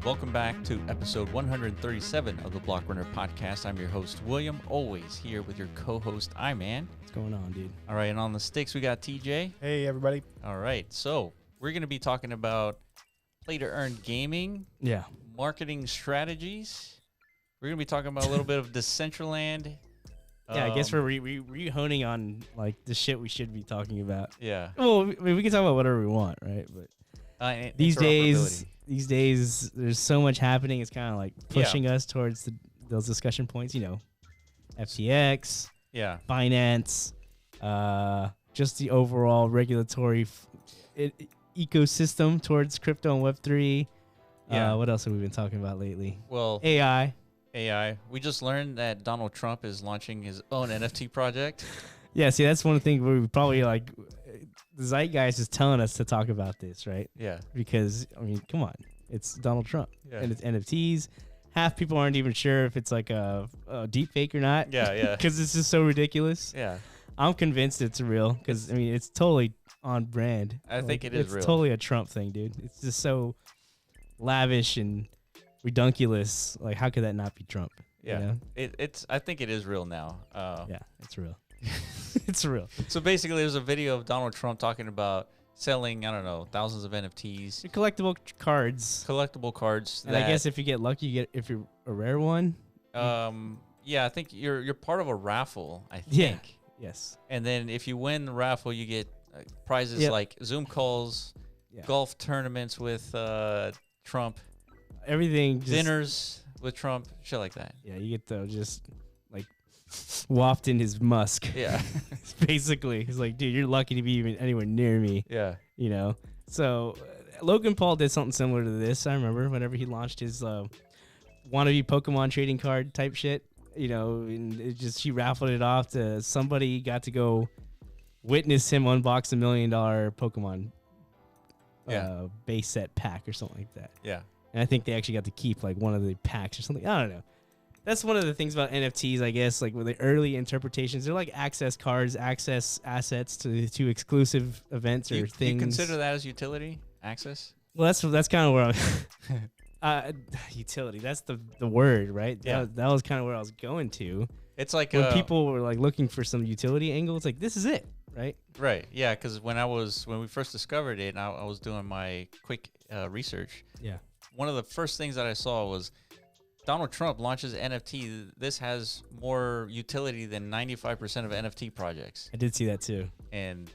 Welcome back to episode 137 of the Block Runner Podcast. I'm your host, William, always here with your co-host, I-Man. What's going on, dude? All right, and on the sticks, we got TJ. Hey, everybody. All right, so we're going to be talking about play-to-earn gaming, marketing strategies. We're going to be talking about a little bit of Decentraland. Yeah, I guess we're re-honing on, like, the shit we should be talking about. Yeah. Well, I mean, we can talk about whatever we want, right? But these days, there's so much happening. It's kind of like pushing us towards those discussion points, you know, FTX, finance, just the overall regulatory ecosystem towards crypto and Web3. What else have we been talking about lately? Well, AI. We just learned that Donald Trump is launching his own NFT project. Yeah, see, that's one thing where we probably like the zeitgeist is telling us to talk about this, right? Yeah. Because, I mean, come on. It's Donald Trump and it's NFTs. Half people aren't even sure if it's like a deep fake or not. Yeah. Because it's just so ridiculous. Yeah. I'm convinced it's real because, I mean, it's totally on brand. I think it is real. It's totally a Trump thing, dude. It's just so lavish and redunculous. Like, how could that not be Trump? Yeah. You know? I think it is real now. Yeah, it's real. It's real. So basically, there's a video of Donald Trump talking about selling, I don't know, thousands of NFTs. Collectible cards. And I guess if you get lucky, if you're a rare one. Yeah, I think you're part of a raffle, I think. Yeah. Yes. And then if you win the raffle, you get prizes like Zoom calls, golf tournaments with Trump. Everything. Dinners with Trump, shit like that. Yeah, you get to just like waft in his musk. Yeah. Basically, he's like, dude, you're lucky to be even anywhere near me. Yeah. You know? So Logan Paul did something similar to this. I remember whenever he launched his wannabe Pokemon trading card type shit, you know, and he raffled it off to somebody got to go witness him unbox $1 million Pokemon base set pack or something like that. Yeah. And I think they actually got to keep like one of the packs or something. I don't know. That's one of the things about NFTs, I guess, like with the early interpretations. They're like access cards, access assets to exclusive events or things. You consider that as utility access? Well, that's kind of where I'm utility. That's the word, right? Yeah. That was kind of where I was going to. It's like when people were like looking for some utility angle, it's like, this is it, right? Right. Yeah, because when we first discovered it, and I was doing my quick research. Yeah. One of the first things that I saw was Donald Trump launches NFT. This has more utility than 95% of NFT projects. I did see that too. And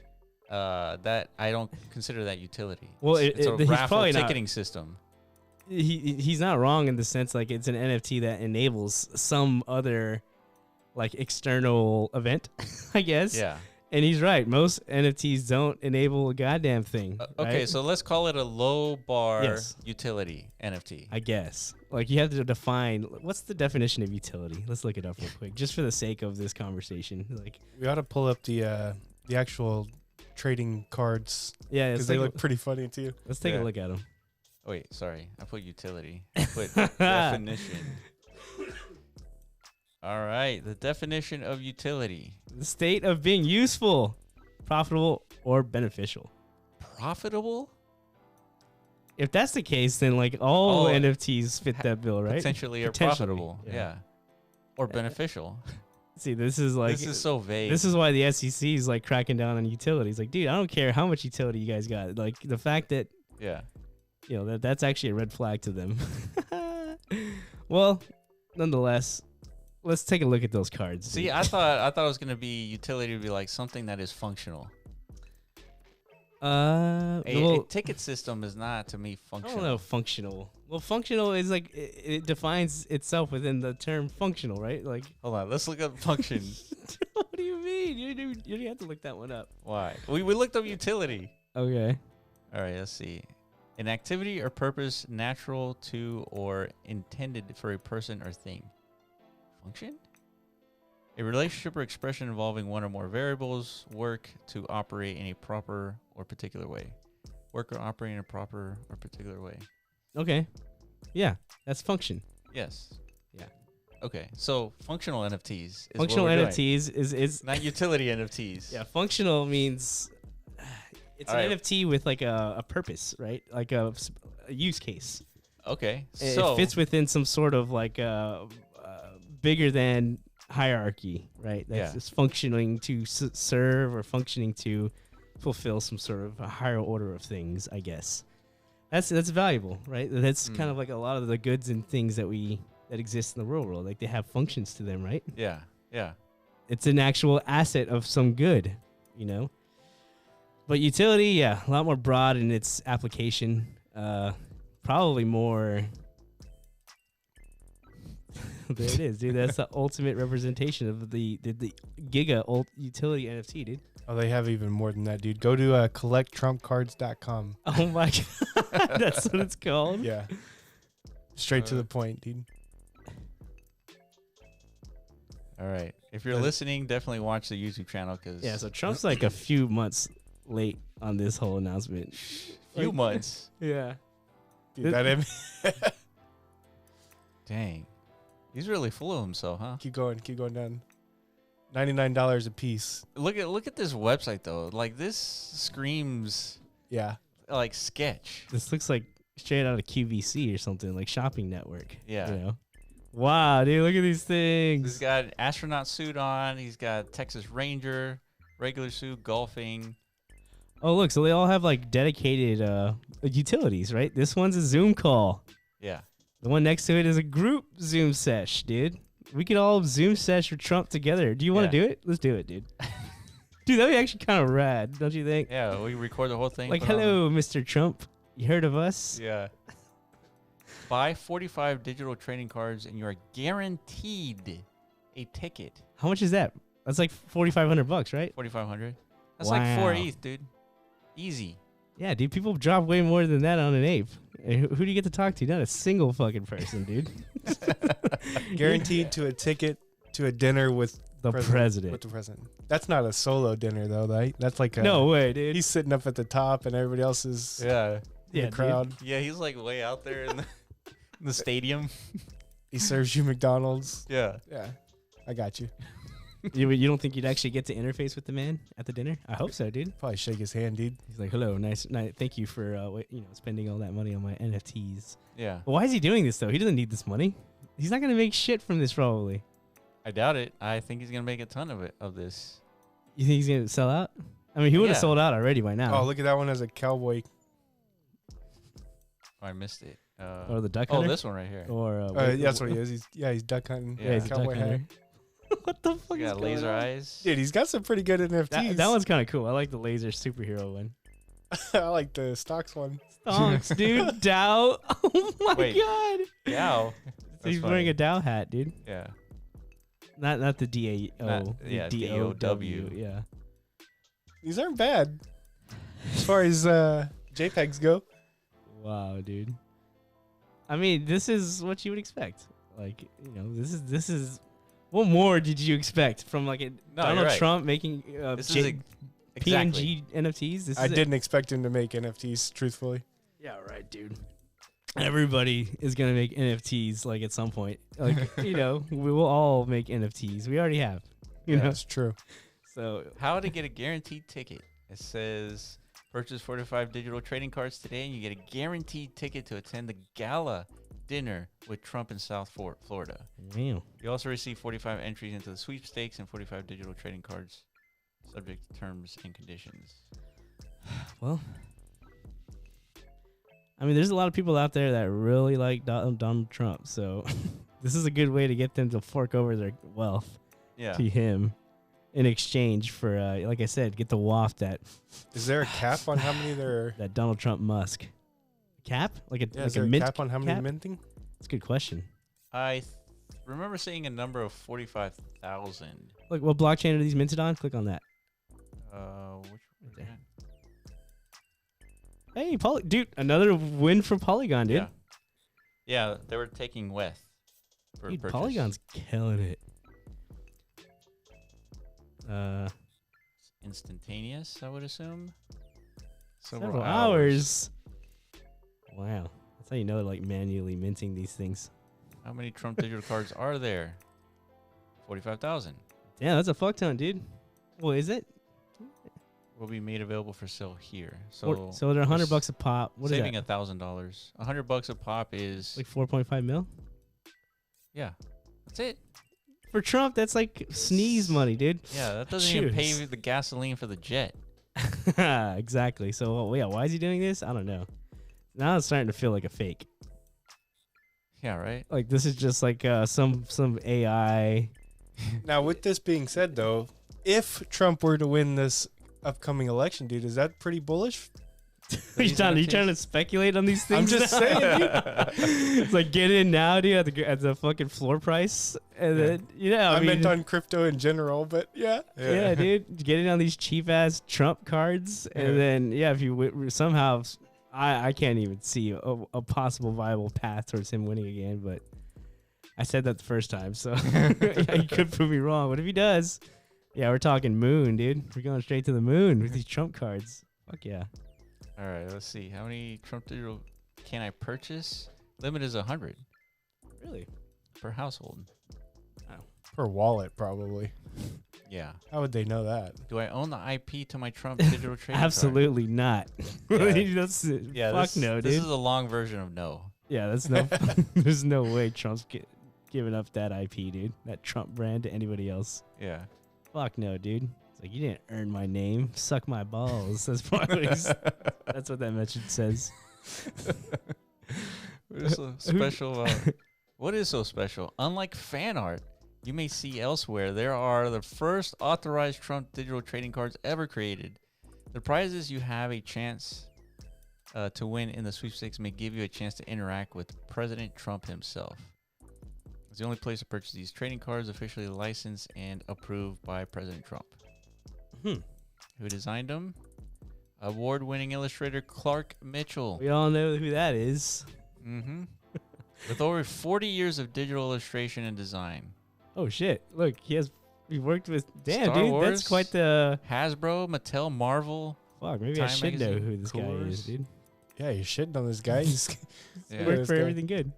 that I don't consider that utility. Well, it's a raffle ticketing system. He's not wrong in the sense like it's an NFT that enables some other like external event, I guess. Yeah. And he's right. Most NFTs don't enable a goddamn thing. Okay, right? so let's call it a low bar utility NFT. I guess. Like you have to define what's the definition of utility. Let's look it up real quick, just for the sake of this conversation. Like we ought to pull up the actual trading cards. Yeah, because they look pretty funny too. Let's take a look at them. Oh, wait, sorry, I put utility. I put definition. All right, the definition of utility. The state of being useful, profitable, or beneficial. Profitable? If that's the case, then like all NFTs fit that bill, right? Potentially are profitable, yeah. Or beneficial. See, this is so vague. This is why the SEC is like cracking down on utilities. Like, dude, I don't care how much utility you guys got. Like the fact that, you know, that's actually a red flag to them. Well, nonetheless. Let's take a look at those cards. See, I thought it was gonna be utility to be like something that is functional. A ticket system is not to me functional. I don't know, functional. Well, functional is like it defines itself within the term functional, right? Like, hold on, let's look up function. What do you mean? You didn't have to look that one up. Why? We looked up utility. Okay. All right, let's see. An activity or purpose natural to or intended for a person or thing. Function? A relationship or expression involving one or more variables work to operate in a proper or particular way. Work or operate in a proper or particular way. Okay. Yeah, that's function. Yes. Yeah. Okay, so functional NFTs. Functional NFTs is not utility NFTs. Yeah, functional means it's an NFT with like a purpose, right? Like a use case. Okay. It So fits within some sort of like bigger than hierarchy, right? That's Yeah. just functioning to serve or functioning to fulfill some sort of a higher order of things, I guess. That's valuable, right? That's kind of like a lot of the goods and things that exist in the real world. Like they have functions to them, right? yeah. Yeah. It's an actual asset of some good, you know? But utility, yeah, a lot more broad in its application. Probably more. There it is, dude. That's the ultimate representation of the giga utility NFT, dude. Oh, they have even more than that, dude. Go to collecttrumpcards.com. Oh my god, that's what it's called. Yeah. Straight to the point, dude. All right. If you're listening, definitely watch the YouTube channel because Yeah, so Trump's like a few months late on this whole announcement. few months. Yeah. Dude, that Dang. He's really full of himself, huh? keep going down. $99 a piece. Look at this website though. Like this screams Yeah. like sketch. This looks like straight out of QVC or something, like Shopping Network. Yeah. You know? Wow, dude, look at these He's things. got an astronaut suit on. He's got Texas Ranger, regular suit, golfing. Oh, look, so they all have like dedicated utilities, right? This one's a Zoom call. Yeah. The one next to it is a group Zoom sesh, dude. We could all Zoom sesh or Trump together. Do you want to do it? Let's do it, dude. Dude, that'd be actually kind of rad, don't you think? Yeah, we record the whole thing. Like, put it on- hello, Mr. Trump. You heard of us? Yeah. Buy 45 digital trading cards and you are guaranteed a ticket. How much is that? That's like $4,500, right? 4,500. That's like 4 Wow. ETH, dude. Easy. Yeah, dude, people drop way more than that on an ape. And who do you get to talk to? Not a single fucking person, dude. Guaranteed to a ticket to a dinner with The president. With the president. That's not a solo dinner though, right? That's like a No way, dude. He's sitting up at the top and everybody else is Yeah. in the crowd. Yeah, he's like way out there in the stadium. He serves you McDonald's. Yeah. Yeah. I got you. You don't think you'd actually get to interface with the man at the dinner? I hope so, dude. Probably shake his hand, dude. He's like, "Hello, nice. Thank you for spending all that money on my NFTs." Yeah. But why is he doing this though? He doesn't need this money. He's not gonna make shit from this probably. I doubt it. I think he's going to make a ton of this. You think he's gonna sell out? I mean, he would have Yeah. sold out already by now. Oh, look at that one as a cowboy. Oh, I missed it. Or the duck Oh, hunter. this one right here. Or That's what he is. He's duck hunting. Yeah, he's a duck cowboy hat. hunter. What the fuck He is got going laser on? eyes. Dude, he's got some pretty good NFTs. That one's kind of cool. I like the laser superhero one. I like the stocks one. Stonks, dude. Dow. Oh my Wait. god. Yow. So he's wearing a Dow hat, dude. Yeah. Not the DAO. Yeah, DOW. DOW. Yeah. These aren't bad. As far as JPEGs go. Wow, dude. I mean, this is what you would expect. Like, this is. What more did you expect from like No, Donald you're right. Trump making This is exactly. PNG NFTs? This I is it. didn't expect him to make NFTs, truthfully. Yeah, right, dude. Everybody is gonna make NFTs like at some point. Like we will all make NFTs. We already have. You know. That's true. So How to get a guaranteed ticket. It says purchase 45 digital trading cards today and you get a guaranteed ticket to attend the gala dinner with Trump in South Florida. damn. You also receive 45 entries into the sweepstakes and 45 digital trading cards subject to terms and conditions. Well, I mean, there's a lot of people out there that really like Donald Trump. So this is a good way to get them to fork over their wealth Yeah. to him in exchange for, like I said, get the waft that Is there a cap on how many there are? that Donald Trump Musk cap, like a Yeah, like is a there a mint cap on how many cap? minting? That's a good question. I remember seeing a number of 45,000. Look, what blockchain are these minted on? Click on that. Which one? Right there. Hey, dude, another win for Polygon, dude. Yeah. Yeah, they were taking WETH for Dude, purchase. Polygon's killing it. Instantaneous, I would assume. Several hours. Wow. That's how you know they're like manually minting these things. How many Trump digital cards are there? 45,000. Yeah, that's a fuck ton, dude. Well, is it? will be made available for sale here. So So they're $100 a pop. What is saving that? $1,000. $100 a pop is Like 4.5 mil? yeah. That's it. For Trump, that's like sneeze money, dude. Yeah, that doesn't even pay Cheers. the gasoline for the jet. Exactly. So yeah, why is he doing this? I don't know. Now it's starting to feel like a fake. Yeah, right. Like this is just like some AI. Now, with this being said, though, if Trump were to win this upcoming election, dude, is that pretty bullish? Are you These trying NFTs? to speculate on these I'm things? just now? saying, dude. It's like get in now, dude, at the fucking floor price, and then I mean, meant on crypto in general, but yeah. yeah, dude, get in on these cheap ass Trump cards, and Yeah. then if you somehow, I can't even see a possible viable path towards him winning again, but I said that the first time, so yeah, you could prove me wrong. But if he does, yeah, we're talking moon, dude. We're going straight to the moon with these Trump cards. Fuck yeah. All right, let's see. How many Trump digital can I purchase? Limit is 100 Really? per household. Per wallet, probably. Yeah. How would they know that? Do I own the IP to my Trump digital trading card? Absolutely not. Yeah. That's Yeah, fuck this, no, dude. This is a long version of no. Yeah, that's no. There's no way Trump's giving up that IP, dude. That Trump brand to anybody else. Yeah. Fuck no, dude. It's like you didn't earn my name. Suck my balls. That's probably that's what that message says. What is so special about what is so special? Unlike fan art you may see elsewhere, there are the first authorized Trump digital trading cards ever created. The prizes you have a chance to win in the sweepstakes may give you a chance to interact with President Trump himself. It's the only place to purchase these trading cards officially licensed and approved by President Trump. Who designed them? Award-winning illustrator Clark Mitchell. We all know who that is. Mm-hmm. With over 40 years of digital illustration and design. Oh shit! Look, he worked with. Damn, Star dude, Wars, that's quite the. Hasbro, Mattel, Marvel. Fuck, maybe I Time should know Magazine, who this guy Coors. is, dude. Yeah, you're shitting on this guy. He's Yeah. Worked this for guy. everything good.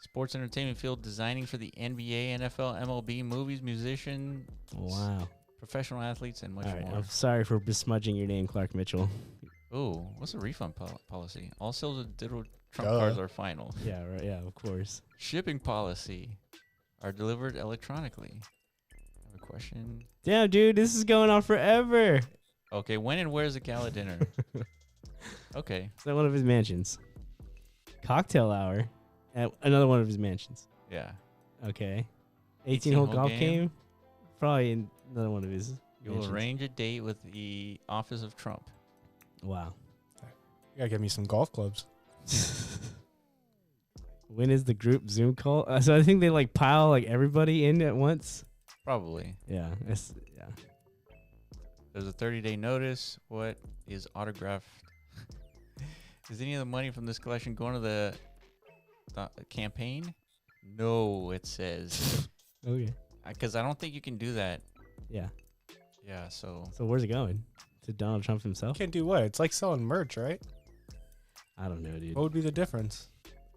Sports entertainment field, designing for the NBA, NFL, MLB, movies, musician, Wow. professional athletes, and much All right, more. I'm sorry for besmudging your name, Clark Mitchell. Ooh, what's the refund policy? All sales of digital Trump Duh. cards are final. Yeah, right. Yeah, of course. Shipping policy are delivered electronically. I have a question. Damn, dude, this is going on forever. Okay, when and where's the gala dinner? Okay, It's at one of his mansions. Cocktail hour at another one of his mansions. yeah. Okay. 18-hole 18-hole golf game. game. Probably in another one of his You'll mansions. arrange a date with the office of Trump. Wow. You gotta get me some golf clubs. When is the group Zoom call? So I think they like pile like everybody in at once. Probably. Yeah. Yeah. There's a 30-day notice. What is autographed? Is any of the money from this collection going to the campaign? No, it says. Oh yeah. Because I don't think you can do that. Yeah. Yeah, so So where's it going? To Donald Trump himself? Can't do what? It's like selling merch, right? I don't know, dude. What would be the difference?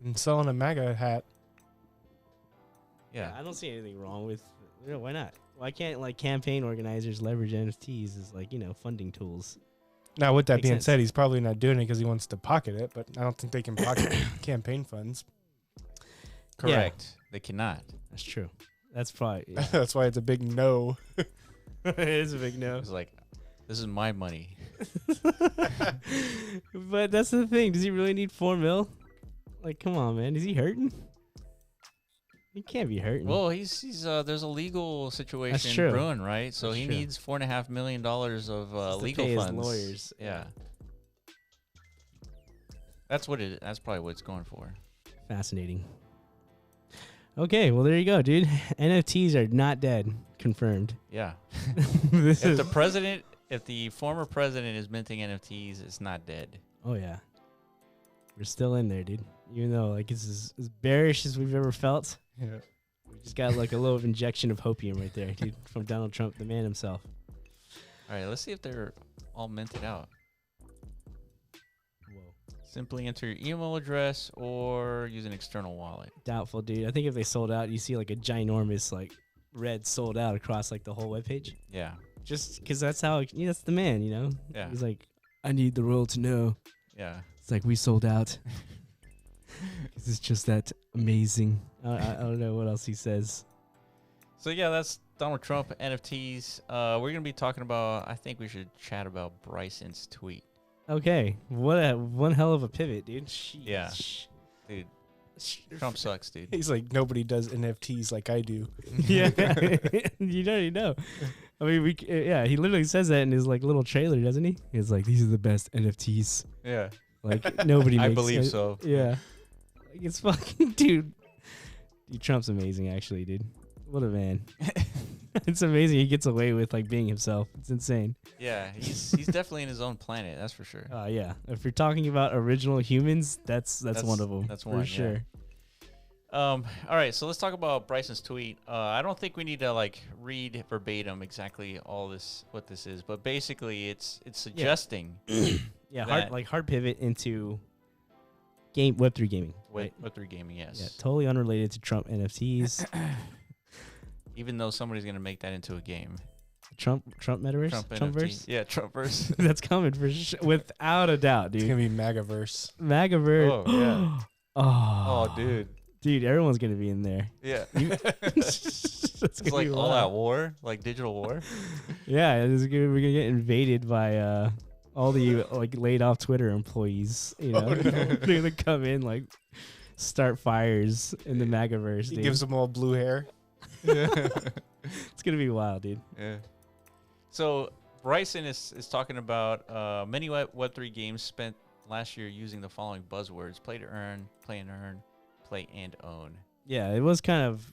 In selling a MAGA hat. yeah. I don't see anything wrong with. Why not? Why can't like campaign organizers leverage NFTs as like funding tools? Now, with that Makes being sense. said, he's probably not doing it because he wants to pocket it, but I don't think they can pocket campaign funds. Correct. They cannot. That's true. That's probably. That's why it's a big no. It is a big no. It's like, this is my money. But that's the thing. Does he really need 4 mil? Like, come on, man. Is he hurting? He can't be hurting. Well, he's there's a legal situation true. brewing, right? So That's he true. needs $4.5 million of Just to legal pay his funds. lawyers. Yeah. That's what it. That's probably what it's going for. Fascinating. Okay, well there you go, dude. NFTs are not dead. Confirmed. Yeah. This If is. the former president is minting NFTs, it's not dead. Oh yeah. We're still in there, dude. Even though like it's as bearish as we've ever felt. Yeah. We just got like a little injection of hopium right there, dude, from Donald Trump, the man himself. All right, let's see if they're all minted out. Whoa. Simply enter your email address or use an external wallet. Doubtful, dude. I think if they sold out, you see like a ginormous like red sold out across like the whole webpage. Yeah. just because that's how that's the man, Yeah. He's like, I need the world to know. Yeah. It's like we sold out. This is just that amazing. I don't know what else he says. So yeah, that's Donald Trump, NFTs. We're gonna be talking about. I think we should chat about Bryson's tweet. Okay, one hell of a pivot, dude. Yeah. Dude, Trump sucks, dude. He's like, nobody does NFTs like I do. Yeah, you already know. I mean, he literally says that in his like little trailer, doesn't he? He's like, these are the best NFTs. Yeah. Like nobody makes I believe so. Yeah. Like it's fucking dude. Trump's amazing, actually, dude. What a man. It's amazing he gets away with like being himself. It's insane. Yeah, he's definitely in his own planet. That's for sure. Yeah. If you're talking about original humans, that's one of them. That's one for sure. All right, so let's talk about Bryson's tweet. I don't think we need to like read verbatim exactly what this is, but basically it's suggesting Yeah, hard pivot into Web3 gaming. Right? Web3 gaming, yes. Yeah, totally unrelated to Trump NFTs. Even though somebody's gonna make that into a game. Trump metaverse? Trumpverse? Yeah, Trumpverse. That's coming for sure, without a doubt, dude. It's gonna be MAGAverse. MAGAverse. Oh yeah. Oh, dude. Dude, everyone's gonna be in there. Yeah. It's It's like all out war, like digital war. Yeah, we're gonna get invaded by all the like laid off Twitter employees. They're gonna come in like start fires in the MAGAverse. He dude. gives them all blue hair. It's gonna be wild, dude. Yeah. So Bryson is talking about many Web3 games spent last year using the following buzzwords: play to earn, play and earn, play and own. Yeah, it was kind of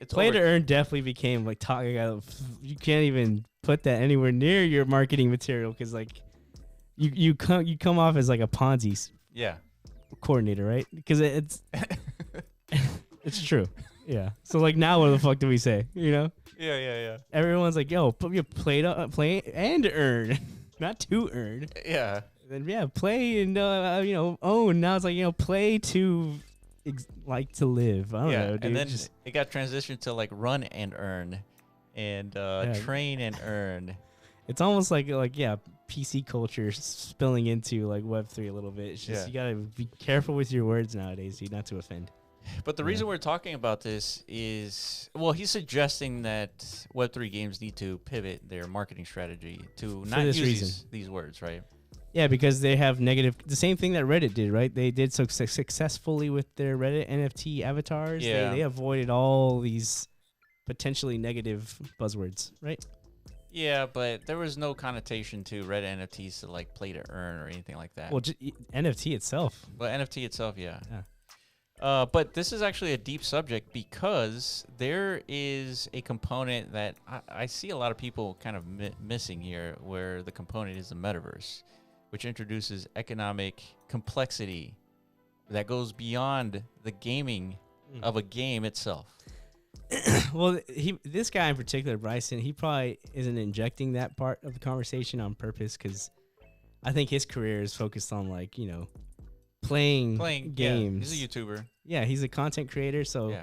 play to earn definitely became like talking of you can't even put that anywhere near your marketing material because like you come off as like a Ponzi coordinator, right? Because it's it's true. Yeah. So like now what the fuck do we say? Yeah. Everyone's like, yo, play and earn, not to earn. Yeah. Then play and own. Now it's like play to like to live. I don't know, dude. And then it got transitioned to like run and earn, and train and earn. It's almost like PC culture spilling into like Web3 a little bit. It's just you gotta be careful with your words nowadays, dude, not to offend. But the reason we're talking about this is, he's suggesting that Web3 games need to pivot their marketing strategy to not use these words, right? Yeah, because they have the same thing that Reddit did, right? They did so successfully with their Reddit NFT avatars. Yeah. They avoided all these potentially negative buzzwords, right? Yeah, but there was no connotation to Reddit NFTs to like play to earn or anything like that. Well, NFT itself. But NFT itself, yeah. But this is actually a deep subject because there is a component that I see a lot of people kind of missing here, where the component is the metaverse, which introduces economic complexity that goes beyond the gaming of a game itself. Well, this guy in particular, Bryson, he probably isn't injecting that part of the conversation on purpose because I think his career is focused on like, playing games. Yeah, he's a YouTuber. Yeah, he's a content creator. So, yeah.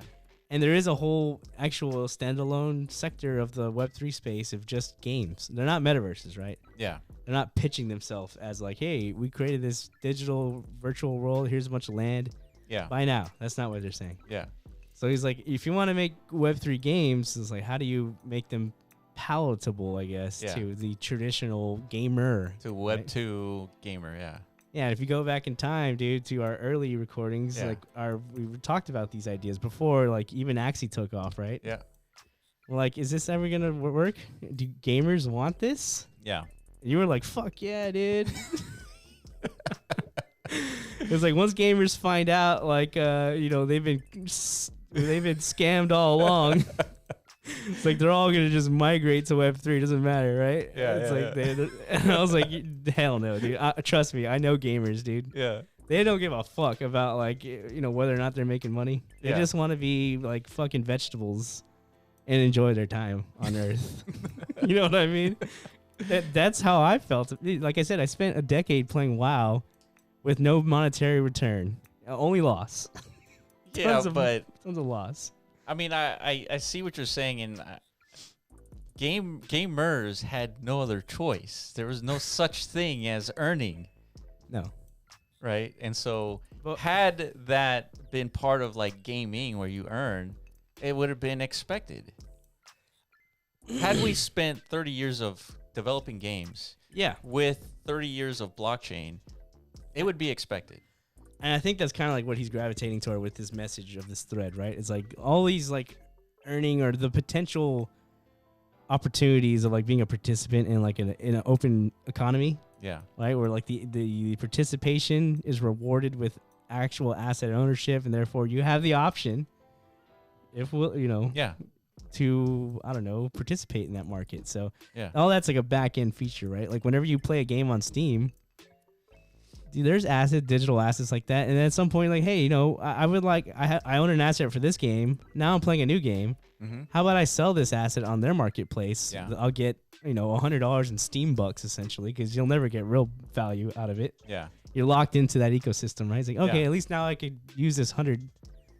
And there is a whole actual standalone sector of the Web3 space of just games. They're not metaverses, right? Yeah. They're not pitching themselves as like, hey, we created this digital virtual world. Here's a bunch of land. Yeah. Buy now. That's not what they're saying. Yeah. So he's like, if you want to make Web3 games, it's like, how do you make them palatable, I guess, to the traditional gamer? To Web2 gamer, yeah. Yeah, if you go back in time, dude, to our early recordings, we talked about these ideas before, like even Axie took off, right? Yeah. We're like, is this ever gonna work? Do gamers want this? Yeah. And you were like, fuck yeah, dude. It's like once gamers find out, like, they've been scammed all along. It's like they're all gonna just migrate to Web3. It doesn't matter, right? Yeah. It's and I was like, hell no, dude. Trust me, I know gamers, dude. Yeah. They don't give a fuck about like whether or not they're making money. They just want to be like fucking vegetables and enjoy their time on Earth. You know what I mean? That's how I felt. Like I said, I spent a decade playing WoW with no monetary return, only loss. Yeah, but tons of loss. I mean, I see what you're saying, and gamers had no other choice. There was no such thing as earning, No. right? And so But- had that been part of like gaming where you earn, it would have been expected. Had we spent 30 years of developing games Yeah. with 30 years of blockchain, it would be expected. And I think that's kind of like what he's gravitating toward with this message of this thread, right? It's like all these like earning or the potential opportunities of like being a participant in like in an open economy, Yeah. right? Where like the participation is rewarded with actual asset ownership, and therefore you have the option, if Yeah. to I don't know, participate in that market. So Yeah. all that's like a back end feature, right? Like whenever you play a game on Steam, dude, there's digital assets like that, and then at some point, like, hey, I would like I own an asset for this game. Now I'm playing a new game. Mm-hmm. How about I sell this asset on their marketplace? Yeah. I'll get $100 in Steam bucks essentially, because you'll never get real value out of it. Yeah. You're locked into that ecosystem, right? It's like, okay, Yeah. at least now I could use this 100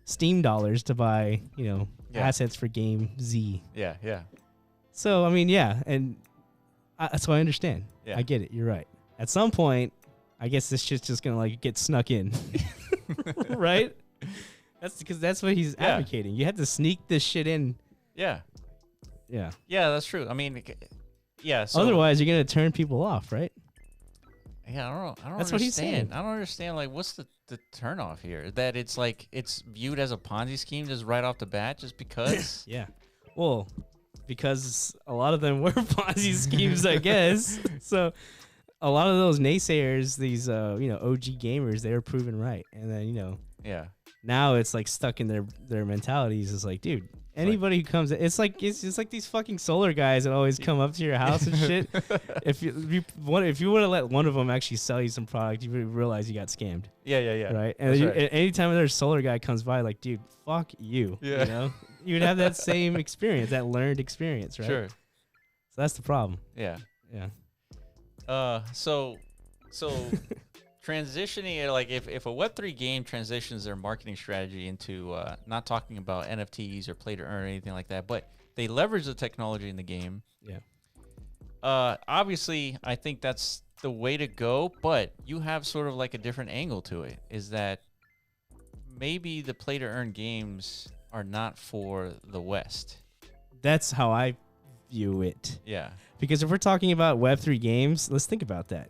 Steam dollars to buy Yeah. assets for game Z. Yeah. Yeah. So I mean, yeah, and so I understand. Yeah. I get it. You're right. At some point, I guess this shit's just gonna like get snuck in, right? That's because that's what he's Yeah. advocating. You had to sneak this shit in. Yeah. Yeah. Yeah, that's true. I mean, yeah. So, Otherwise, you're gonna turn people off, right? yeah, I don't know. I don't That's what he's understand. saying. I don't understand. Like, what's the turnoff here? That it's like it's viewed as a Ponzi scheme just right off the bat, just because. Yeah. Well, because a lot of them were Ponzi schemes, I guess. So a lot of those naysayers, these OG gamers, they were proven right, and then Yeah. now it's like stuck in their mentalities. It's like, dude, anybody who comes, it's like these fucking solar guys that always come up to your house and shit. If you would have let one of them actually sell you some product, you would realize you got scammed, Yeah. Yeah. Yeah. right? And That's you, right. anytime there's a solar guy comes by, like, dude, fuck you. Yeah. You would have that same experience, that learned experience, right? Sure. So that's the problem. Yeah. Yeah. So transitioning, like if a Web3 game transitions their marketing strategy into not talking about NFTs or play to earn or anything like that, but they leverage the technology in the game. Yeah. Obviously, I think that's the way to go, but you have sort of like a different angle to it, is that maybe the play to earn games are not for the West. That's how I view it. Yeah. Because if we're talking about Web3 games, let's think about that.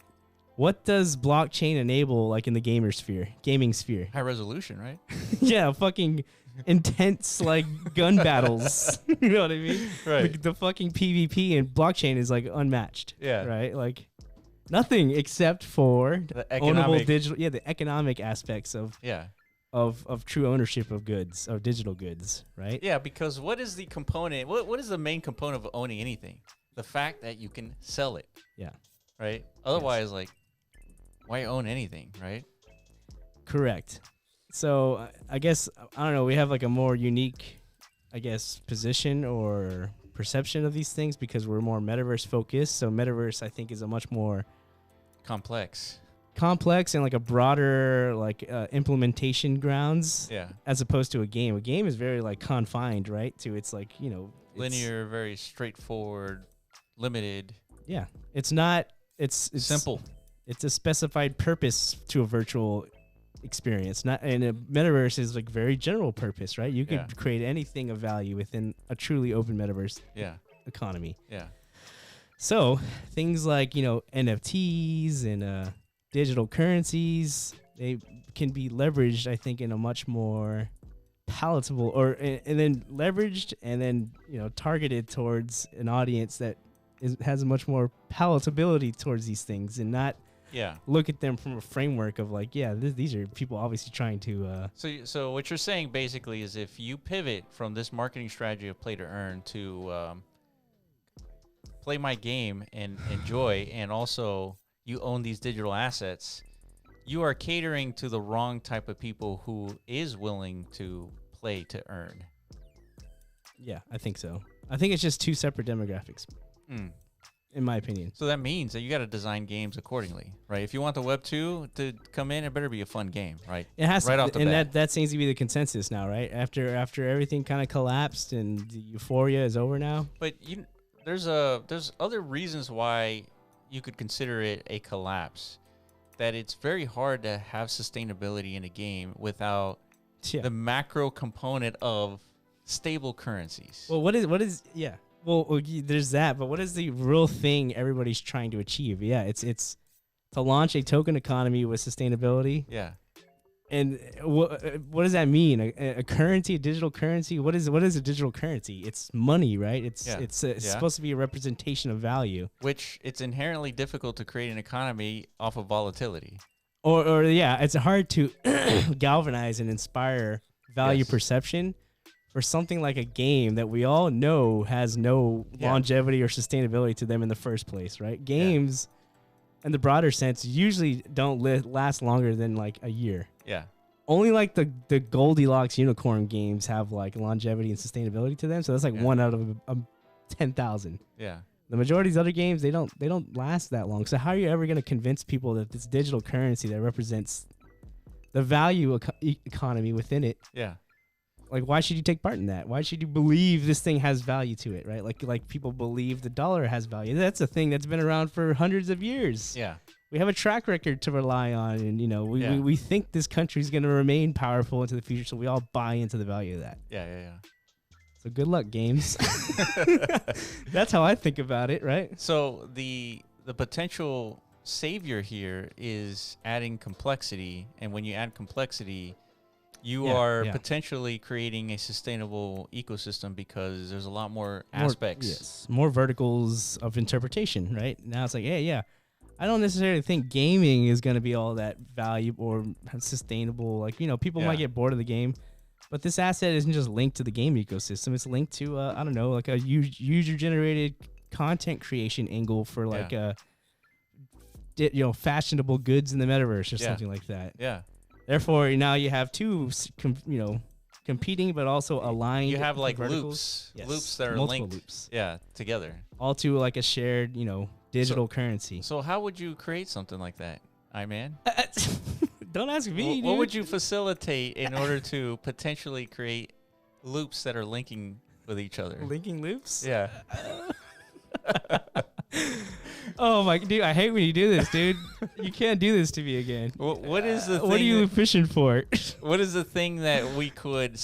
What does blockchain enable, like in the gaming sphere? High resolution, right? Yeah, fucking intense like gun battles. You know what I mean? Right. Like, the fucking PvP and blockchain is like unmatched. Yeah. Right? Like nothing except for The ownable economic. digital. Yeah, the economic aspects of Yeah. true ownership of goods, of digital goods. Right? Yeah, because what is the component? What is the main component of owning anything? The fact that you can sell it. Yeah. Right. Otherwise, like, why own anything? Right. Correct. So I guess I don't know. We have like a more unique, I guess, position or perception of these things because we're more metaverse focused. So metaverse, I think, is a much more Complex. complex and like a broader like implementation grounds Yeah. as opposed to a game. A game is very like confined, right? To its like it's- Linear, very straightforward, limited, Yeah, it's not. It's simple. It's a specified purpose to a virtual experience. Not and a metaverse is like very general purpose, right? You could Yeah. create anything of value within a truly open metaverse Yeah. economy. Yeah. So things like NFTs and digital currencies, they can be leveraged, I think, in a much more palatable and then leveraged and then targeted towards an audience that has a much more palatability towards these things and not Yeah. look at them from a framework of like, these are people obviously trying to So what you're saying basically is if you pivot from this marketing strategy of play to earn to play my game and enjoy, and also you own these digital assets, you are catering to the wrong type of people who is willing to play to earn. I think so. I think it's just two separate demographics, Mm. in my opinion. So that means that you got to design games accordingly, right? If you want the Web 2 to come in, it better be a fun game, right? It has Right to, off the and bat. that seems to be the consensus now, right? After everything kind of collapsed and the euphoria is over now. But there's other reasons why you could consider it a collapse. That it's very hard to have sustainability in a game without Yeah. the macro component of stable currencies. Well, what is yeah. Well, there's that, but what is the real thing everybody's trying to achieve? Yeah, it's to launch a token economy with sustainability. Yeah. And what does that mean? A currency, a digital currency? What is a digital currency? It's money, right? It's supposed to be a representation of value. Which it's inherently difficult to create an economy off of volatility. Or yeah, it's hard to galvanize and inspire value perception for something like a game that we all know has no longevity or sustainability to them in the first place, right? Games, in the broader sense, usually don't last longer than like a year. Yeah. Only like the Goldilocks unicorn games have like longevity and sustainability to them. So that's like 1 out of 10,000. Yeah. The majority of these other games, they don't last that long. So how are you ever going to convince people that this digital currency that represents the value economy within it? Yeah. Like, why should you take part in that? Why should you believe this thing has value to it, right? Like people believe the dollar has value. That's a thing that's been around for hundreds of years. Yeah. We have a track record to rely on, and we think this country is going to remain powerful into the future, so we all buy into the value of that. Yeah. So good luck, games. That's how I think about it, right? So the potential savior here is adding complexity, and when you add complexity, you are potentially creating a sustainable ecosystem because there's a lot more aspects. More verticals of interpretation, right? Now it's like, I don't necessarily think gaming is going to be all that valuable or sustainable. Like, people might get bored of the game, but this asset isn't just linked to the game ecosystem. It's linked to, I don't know, like a user-generated content creation angle for like fashionable goods in the metaverse or something like that. Yeah. Therefore, now you have two, competing but also aligned. You have like verticals. loops that are multiple linked. Loops. Yeah, together. All to like a shared, digital currency. So how would you create something like that, man? Don't ask me, dude. What would you facilitate in order to potentially create loops that are linking with each other? Linking loops? Yeah. Oh my dude, I hate when you do this, dude. You can't do this to me again. What is the thing? What are you fishing for? What is the thing that we could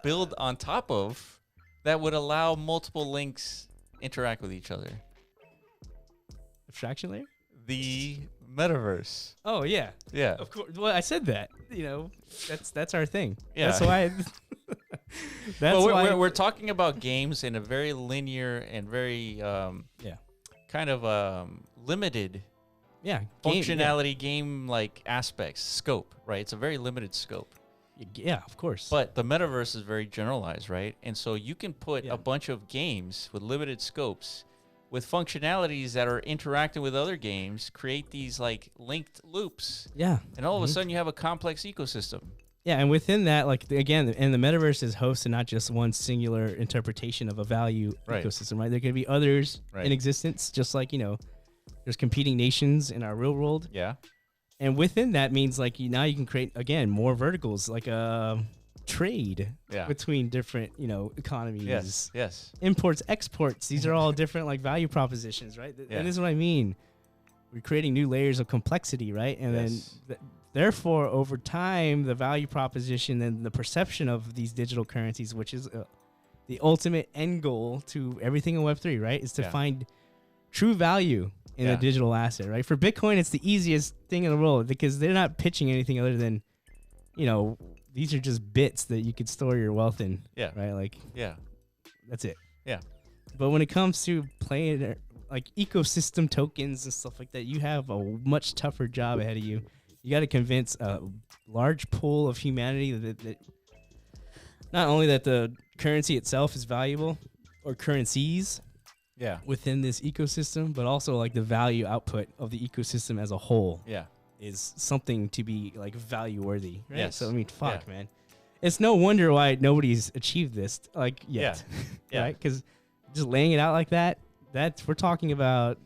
build on top of that would allow multiple links interact with each other? Abstraction layer? The metaverse. Oh yeah. Yeah. Of course. Well, I said that. That's our thing. Yeah. That's why. We're talking about games in a very linear and very kind of limited functionality game like aspects, scope, right? It's a very limited scope. Yeah, of course. But the metaverse is very generalized, right? And so you can put a bunch of games with limited scopes with functionalities that are interacting with other games, create these like linked loops. Yeah. And all of a sudden you have a complex ecosystem. Yeah, and within that, like again, and the metaverse is hosted not just one singular interpretation of a value ecosystem, right? There could be others in existence, just like there's competing nations in our real world. Yeah. And within that means like now you can create again more verticals, like trade between different economies. Yes. Imports, exports. These are all different like value propositions, right? And this is what I mean. We're creating new layers of complexity, right? And then therefore, over time, the value proposition and the perception of these digital currencies, which is the ultimate end goal to everything in Web3, right, is to find true value in a digital asset, right? For Bitcoin, it's the easiest thing in the world because they're not pitching anything other than, these are just bits that you could store your wealth in, right? Like, that's it. Yeah. But when it comes to playing like ecosystem tokens and stuff like that, you have a much tougher job ahead of you. You got to convince a large pool of humanity that not only that the currency itself is valuable or currencies within this ecosystem, but also like the value output of the ecosystem as a whole is something to be like value worthy. Right? Yes. So I mean, fuck, man. It's no wonder why nobody's achieved this like yet, right? Because just laying it out like that, we're talking about,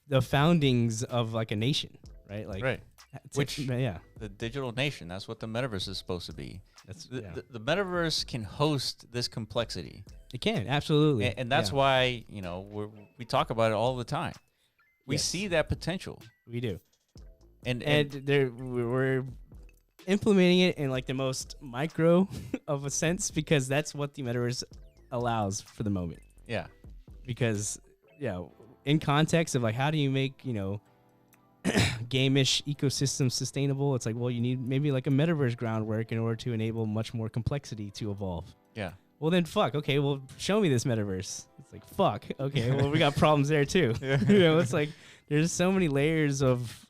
the foundings of like a nation, right? Like Which yeah, the digital nation, that's what the metaverse is supposed to be. that's The metaverse can host this complexity. it can absolutely, And that's why, we talk about it all the time. We Yes. see that potential. we do. And We're implementing it in like the most micro of a sense because that's what the metaverse allows for the moment. yeah. Because in context of like how do you make game-ish ecosystem sustainable, it's like, well, you need maybe like a metaverse groundwork in order to enable much more complexity to evolve. Yeah. Well then okay, well show me this metaverse. It's like fuck, okay, well we got problems there too. It's like there's so many layers of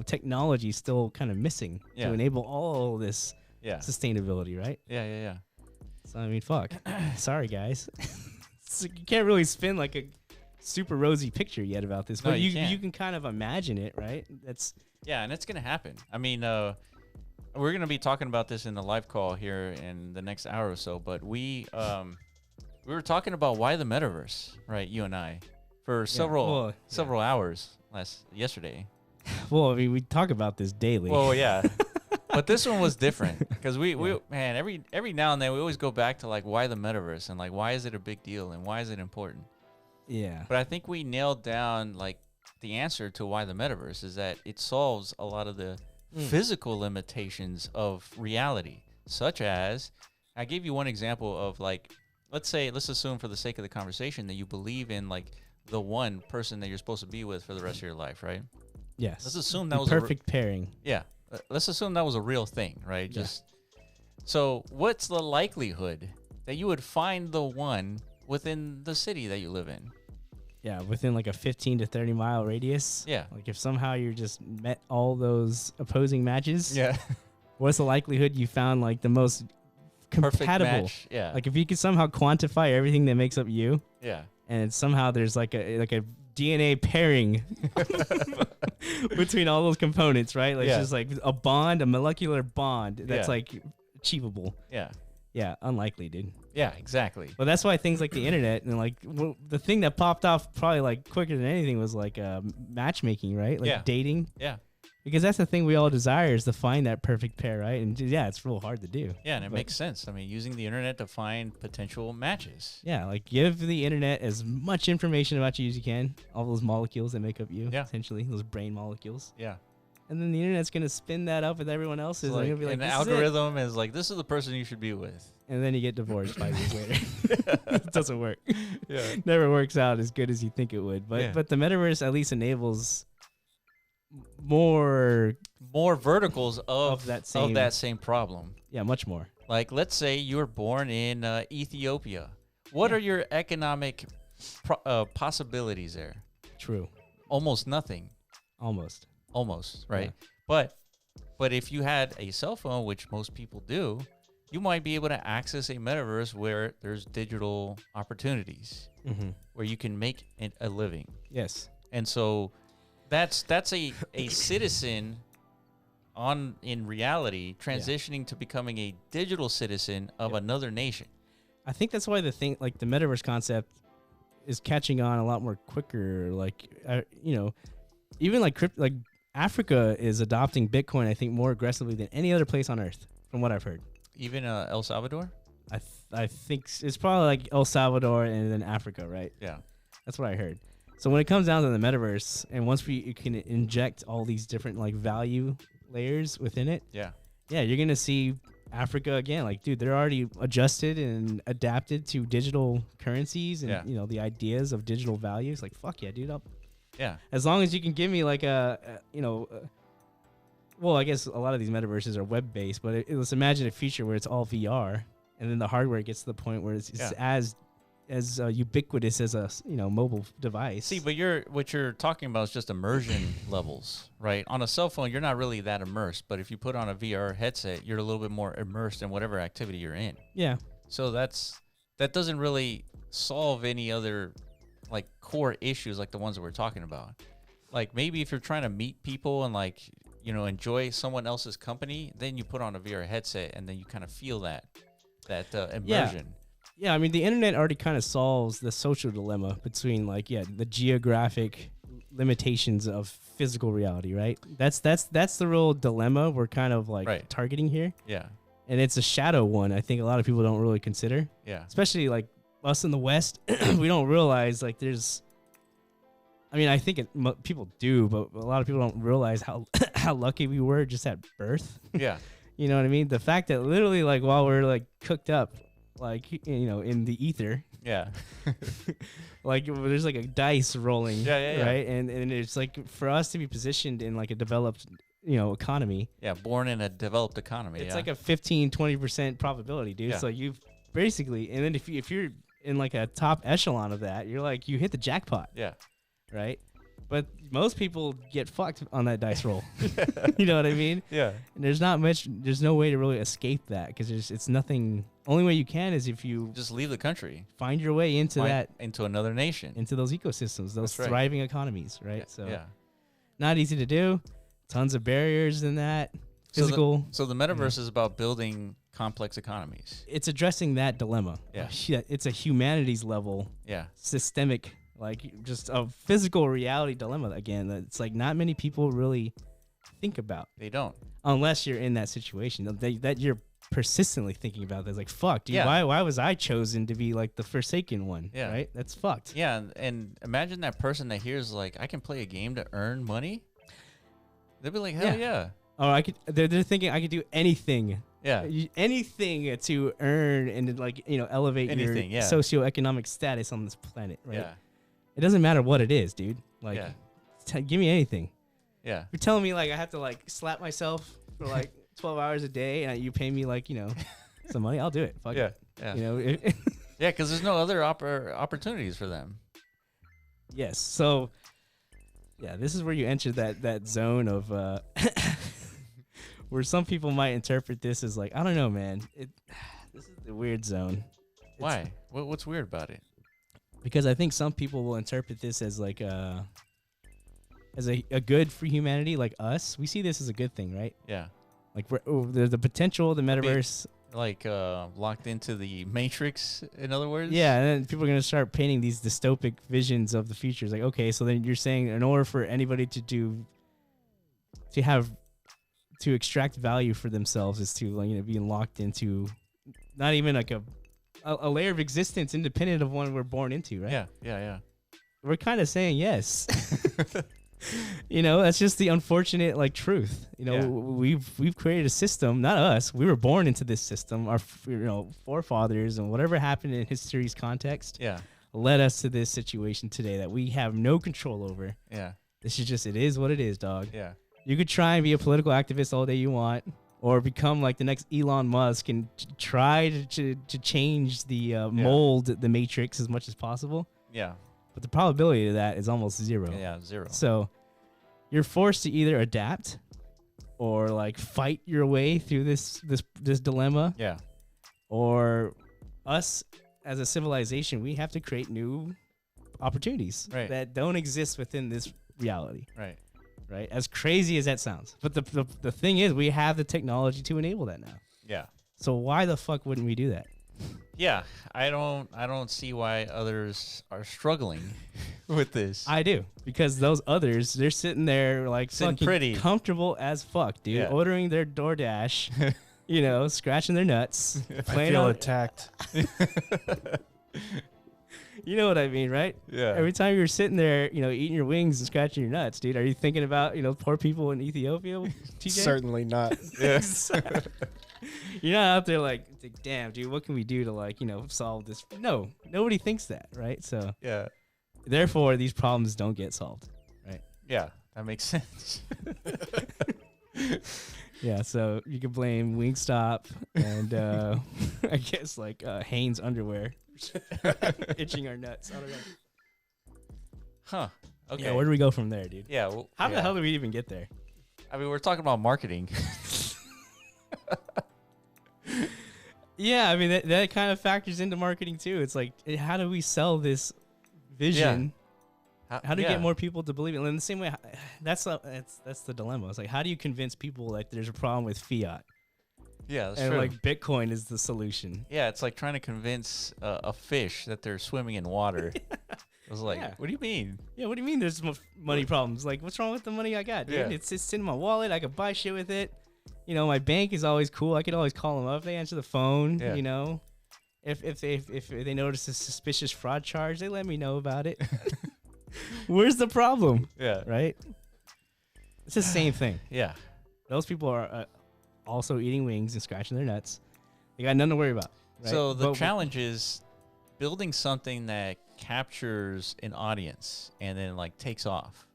technology still kind of missing to enable all this sustainability, right? Yeah. So I mean, fuck. Sorry, guys. So you can't really spin like a super rosy picture yet about this, No, but you you can't. can kind of imagine it, right? That's And it's going to happen. I mean, we're going to be talking about this in the live call here in the next hour or so, but we were talking about why the metaverse, right? You and I, for several hours yesterday. well, I mean, we talk about this daily. Well, yeah. But this one was different because we every now and then we always go back to like why the metaverse and like why is it a big deal and why is it important? Yeah. But I think we nailed down like the answer to why the metaverse is that it solves a lot of the physical limitations of reality, such as I gave you one example of like let's assume for the sake of the conversation that you believe in like the one person that you're supposed to be with for the rest of your life, right? Yes. Let's assume that the was perfect pairing. Yeah. Let's assume that was a real thing, right? So what's the likelihood that you would find the one within the city that you live in? Yeah, within like a 15 to 30 mile radius. Yeah. Like if somehow you just met all those opposing matches, Yeah. what's the likelihood you found like the most Perfect compatible? match. Yeah. Like if you could somehow quantify everything that makes up you, Yeah. and somehow there's like a DNA pairing between all those components, right? Like it's just like a bond, a molecular bond that's like achievable. Yeah. Yeah, unlikely, dude. Yeah, exactly. But that's why things like the internet and like the thing that popped off probably like quicker than anything was like matchmaking, right? Like dating. Yeah. Because that's the thing we all desire is to find that perfect pair, right? And it's real hard to do. Yeah, and it makes sense. I mean, using the internet to find potential matches. Yeah, like give the internet as much information about you as you can. All those molecules that make up you, essentially, those brain molecules. Yeah. And then the internet's going to spin that up with everyone else's. Like, and, be like, and the "This is it." algorithm is like, this is the person you should be with. And then you get divorced 5 years later. It doesn't work. Yeah. Never works out as good as you think it would. But Yeah. the metaverse at least enables more verticals of that same problem. Yeah, much more. Like, let's say you were born in Ethiopia. What are your economic possibilities there? True. Almost nothing. Almost, right? Yeah. But if you had a cell phone, which most people do, you might be able to access a metaverse where there's digital opportunities where you can make a living. Yes. And so that's a citizen in reality transitioning to becoming a digital citizen of another nation. I think that's why the metaverse concept is catching on a lot more quicker. Like, even like Africa is adopting Bitcoin, I think, more aggressively than any other place on earth, from what I've heard. Even El Salvador? I think it's probably like El Salvador and then Africa, right? Yeah. That's what I heard. So when it comes down to the metaverse, and once you can inject all these different like value layers within it, yeah, you're gonna see Africa again. Like, dude, they're already adjusted and adapted to digital currencies and the ideas of digital values. Like, fuck yeah, dude. As long as you can give me like well, I guess a lot of these metaverses are web based, but let's imagine a future where it's all VR, and then the hardware gets to the point where it's as ubiquitous as a mobile device. See, but what you're talking about is just immersion levels, right? On a cell phone, you're not really that immersed, but if you put on a VR headset, you're a little bit more immersed in whatever activity you're in. Yeah. So that doesn't really solve any other like core issues like the ones that we're talking about. Like maybe if you're trying to meet people and like enjoy someone else's company, then you put on a VR headset and then you kind of feel that immersion. Yeah, I mean, the internet already kind of solves the social dilemma between the geographic, limitations of physical reality, right? That's the real dilemma we're kind of like targeting here. Yeah. And it's a shadow one. I think a lot of people don't really consider. Yeah. Especially like us in the West, we don't realize like there's. I mean, I think people do, but a lot of people don't realize how how lucky we were just at birth. Yeah. You know what I mean? The fact that literally like while we're like cooked up, like in the ether. Yeah. Like there's like a dice rolling. Yeah. Right. And it's like for us to be positioned in like a developed economy. Yeah, born in a developed economy. It's like a 15-20% probability, dude. Yeah. So you've basically, and then if you're in like a top echelon of that, you're like you hit the jackpot. Yeah. Right. But most people get fucked on that dice roll. You know what I mean? Yeah. And there's no way to really escape that because it's nothing. Only way you can is if you just leave the country, find your way into into another nation, into those ecosystems, those thriving economies, right? Yeah. So yeah. Not easy to do. Tons of barriers in that. Physical. So the metaverse is about building complex economies. It's addressing that dilemma. Yeah. It's a humanities level. Yeah. Systemic, like just a physical reality dilemma again. It's like not many people really think about. They don't. Unless you're in that situation that you're persistently thinking about. That's like, fuck, dude, why was I chosen to be like the forsaken one? Yeah. Right? That's fucked. Yeah. And imagine that person that hears like, I can play a game to earn money. They'd be like, hell yeah. Oh, they're thinking I could do anything. Yeah. Anything to earn and like, elevate anything, your socioeconomic status on this planet, right? Yeah. It doesn't matter what it is, dude. Like, give me anything. Yeah. You're telling me like I have to like slap myself for like 12 hours a day and you pay me like, some money, I'll do it. Fuck it. Yeah. Yeah, because there's no other opportunities for them. Yes. So, yeah, this is where you enter that zone of where some people might interpret this as like, I don't know, man. This is the weird zone. Why? What's weird about it? Because I think some people will interpret this as like as a good for humanity, like us. We see this as a good thing, right? Yeah. Like there's the potential, the metaverse. Like locked into the matrix, in other words? Yeah, and then people are going to start painting these dystopic visions of the future. It's like, okay, so then you're saying in order for anybody to extract value for themselves is to being locked into not even like a layer of existence independent of one we're born into, right? Yeah. We're kind of saying yes. That's just the unfortunate truth. We've created a system, not us. We were born into this system. Our forefathers and whatever happened in history's context led us to this situation today that we have no control over. Yeah. This is just, it is what it is, dog. Yeah. You could try and be a political activist all day you want, or become like the next Elon Musk and try to change the mold, the matrix as much as possible. Yeah. But the probability of that is almost zero. Yeah, zero. So you're forced to either adapt or fight your way through this dilemma. Yeah. Or us as a civilization, we have to create new opportunities that don't exist within this reality. Right. Right? As crazy as that sounds. But the thing is, we have the technology to enable that now. Yeah. So why the fuck wouldn't we do that? Yeah, I don't see why others are struggling with this. I do, because those others, they're sitting there sitting fucking pretty comfortable as fuck, dude, ordering their DoorDash, scratching their nuts. I feel attacked. You know what I mean, right? Yeah. Every time you're sitting there, eating your wings and scratching your nuts, dude, are you thinking about, poor people in Ethiopia, TJ? Certainly not. Yes. You're not out there like, damn, dude, what can we do to solve this? No, nobody thinks that, right? So yeah. Therefore, these problems don't get solved, right? Yeah, that makes sense. Yeah, so you can blame Wingstop and I guess Hanes underwear itching our nuts. I don't know. Huh. Okay. Yeah, where do we go from there, dude? Yeah. Well, How the hell do we even get there? I mean, we're talking about marketing. Yeah, I mean that kind of factors into marketing too. It's like, how do we sell this vision? Yeah. How do you get more people to believe it? And in the same way, that's the dilemma. It's like, how do you convince people that there's a problem with fiat? Yeah, that's and true. Bitcoin is the solution. Yeah, it's like trying to convince a fish that they're swimming in water. I was like, Yeah. what do you mean? Yeah, what do you mean there's money problems? Like, what's wrong with the money I got, dude? Yeah. It's just in my wallet. I could buy shit with it. You know, my bank is always cool. I could always call them up. They answer the phone. Yeah. You know, if they notice a suspicious fraud charge, they let me know about it. Where's the problem? Yeah. Right? It's the same thing. Yeah. Those people are also eating wings and scratching their nuts. They got nothing to worry about. Right? So the But- challenge is building something that captures an audience and then like takes off.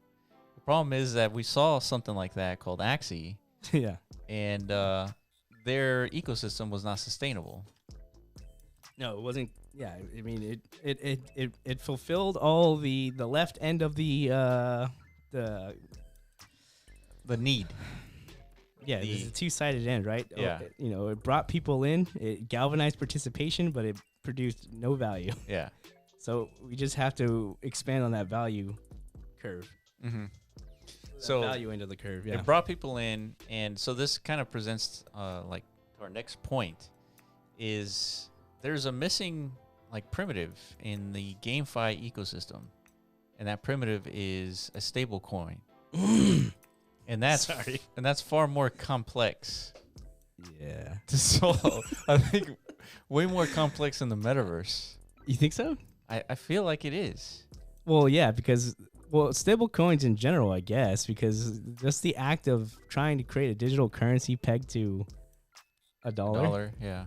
The problem is that we saw something like that called Axie, yeah. and their ecosystem was not sustainable. No, it wasn't. Yeah, I mean, it fulfilled all the left end of the The need. yeah, it's The- a two-sided end, right? Yeah. You know, it brought people in, it galvanized participation, but it produced no value. Yeah. So we just have to expand on that value curve. Mm-hmm. That So value end of the curve. Yeah. it brought people in, and so this kind of presents like our next point is there's a missing like primitive in the GameFi ecosystem, and that primitive is a stable coin, and that's Sorry. and that's far more complex Yeah. to solve. I think way more complex than the metaverse. You think so? I feel like it is. Well, yeah, because stable coins in general, I guess, because just the act of trying to create a digital currency pegged to a dollar, Yeah.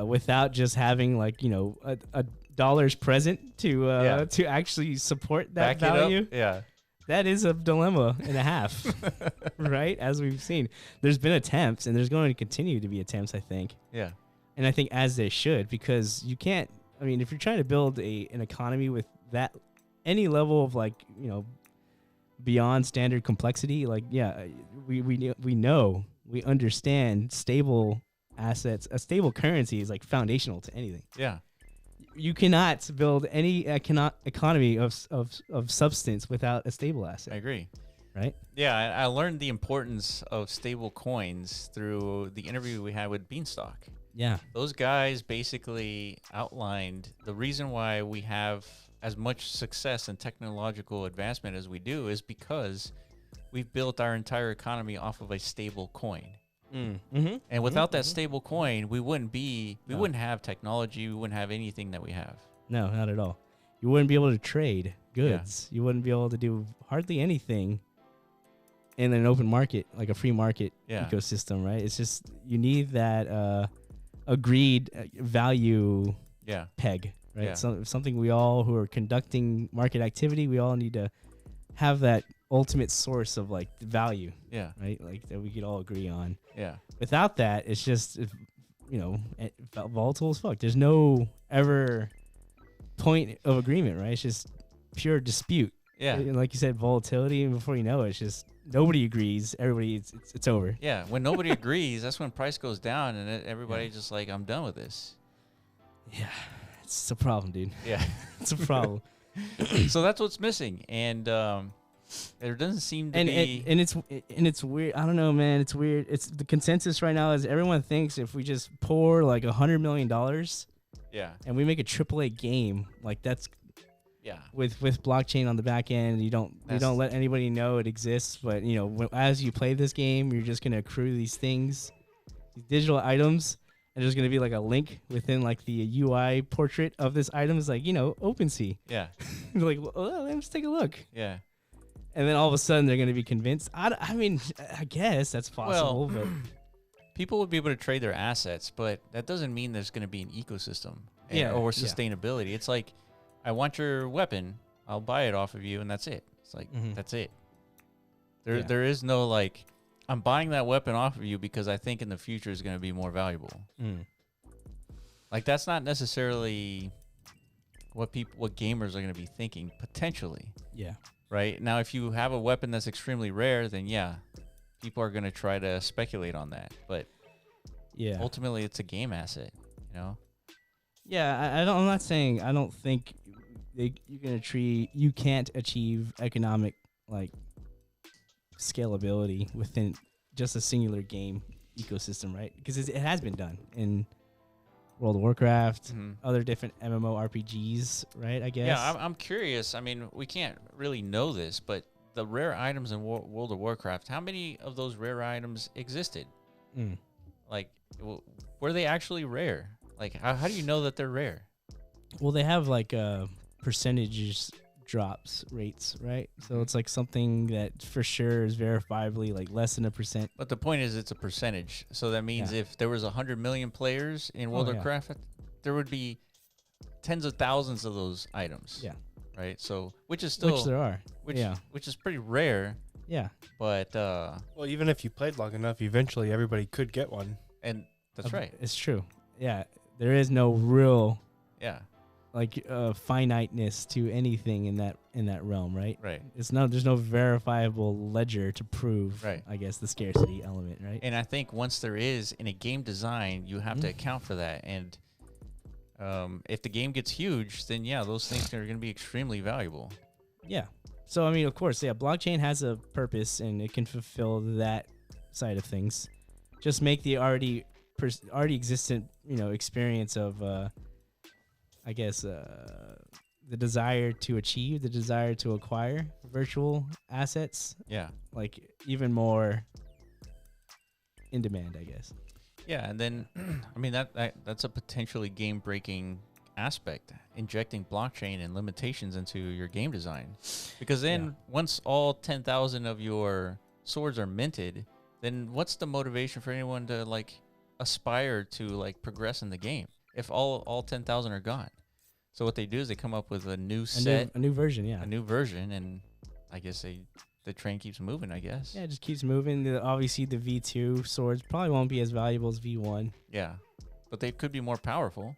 without just having like a dollar's present to Yeah. to actually support that Back value. it up. Yeah. That is a dilemma and a half, right? As we've seen, there's been attempts, and there's going to continue to be attempts, I think. Yeah. And I think as they should, because you can't. I mean, if you're trying to build an economy with that any level of like beyond standard complexity, like we understand stable assets. A stable currency is like foundational to anything. Yeah. You cannot build any economy of substance without a stable I asset, agree. right? Yeah, I learned the importance of stable coins through the interview we had with Beanstalk. Yeah. Those guys basically outlined the reason why we have as much success and technological advancement as we do is because we've built our entire economy off of a stable coin. Mm-hmm. And without that stable coin, we wouldn't No. have technology, we wouldn't have anything that we have. No, not at all. You wouldn't be able to trade goods. You wouldn't be able to do hardly anything in an open market, like a free market Yeah. ecosystem, right? It's just you need that agreed value Yeah. peg, right? Yeah. Something we all who are conducting market activity, we all need to have that ultimate source of like value, Yeah. right? Like that we could all agree on. Yeah. Without that, it's just volatile as fuck. There's no ever point of agreement, right? It's just pure dispute. Yeah. And like you said, volatility, and before you know it, it's just nobody agrees. Everybody, it's over. Yeah. When nobody agrees, that's when price goes down and everybody's just like, I'm done with this. Yeah, it's a problem, dude. Yeah. It's a problem. So that's what's missing. And there doesn't seem to be. and it's weird. I don't know, man. It's weird. It's the consensus right now is everyone thinks if we just pour like $100 million Yeah. and we make a AAA game, like that's Yeah. with blockchain on the back end. You don't let anybody know it exists, but as you play this game, you're just gonna accrue these things, these digital items, and there's gonna be like a link within like the UI portrait of this item is like OpenSea. Yeah. You're like, well, let's take a look. Yeah. And then all of a sudden they're going to be convinced. I mean, I guess that's possible, but People would be able to trade their assets, but that doesn't mean there's going to be an ecosystem or yeah. sustainability. It's like, I want your weapon, I'll buy it off of you, and that's it. It's like, Mhm. that's it. Yeah. There is no like, I'm buying that weapon off of you because I think in the future is going to be more valuable. Like, that's not necessarily what gamers are going to be thinking, potentially. yeah. Right? Now, if you have a weapon that's extremely rare, then yeah, people are going to try to speculate on that. But Yeah. ultimately, it's a game asset, Yeah, I'm not saying I don't think you can't achieve economic like scalability within just a singular game ecosystem, right? Because it has been done in World of Warcraft, Mhm. other different MMORPGs, right? I guess. Yeah, I'm curious. I mean, we can't really know this, but the rare items in World of Warcraft, how many of those rare items existed? Mm. Like, were they actually rare? Like, how do you know that they're rare? Well, they have like percentages drops rates, right? So it's like something that for sure is verifiably like less than 1%. But the point is, it's a percentage. So that means if there was 100 million players in World of Warcraft, there would be tens of thousands of those items. Yeah. Right. So, which is still, Which there are. which is pretty rare. Yeah. But well, even if you played long enough, eventually everybody could get one. and that's right. It's true. Yeah. There is no real Yeah. like finiteness to anything in that realm, right? Right. There's no verifiable ledger to prove, Right. I guess, the scarcity element, right? And I think once there is in a game design, you have to account for that. And if the game gets huge, then those things are going to be extremely valuable. Yeah. So I mean, of course, blockchain has a purpose and it can fulfill that side of things. Just make the already existent, experience of I guess the desire to achieve, the desire to acquire virtual assets, Yeah. like even more in demand, I guess. Yeah, and then I mean that's a potentially game-breaking aspect, injecting blockchain and limitations into your game design, because then once all 10,000 of your swords are minted, then what's the motivation for anyone to like aspire to like progress in the game if all 10,000 are gone? So what they do is they come up with a new set, a new version, a new version, and I guess the train keeps moving, I guess. Yeah, it just keeps moving. Obviously, the V2 swords probably won't be as valuable as V1. Yeah, but they could be more powerful.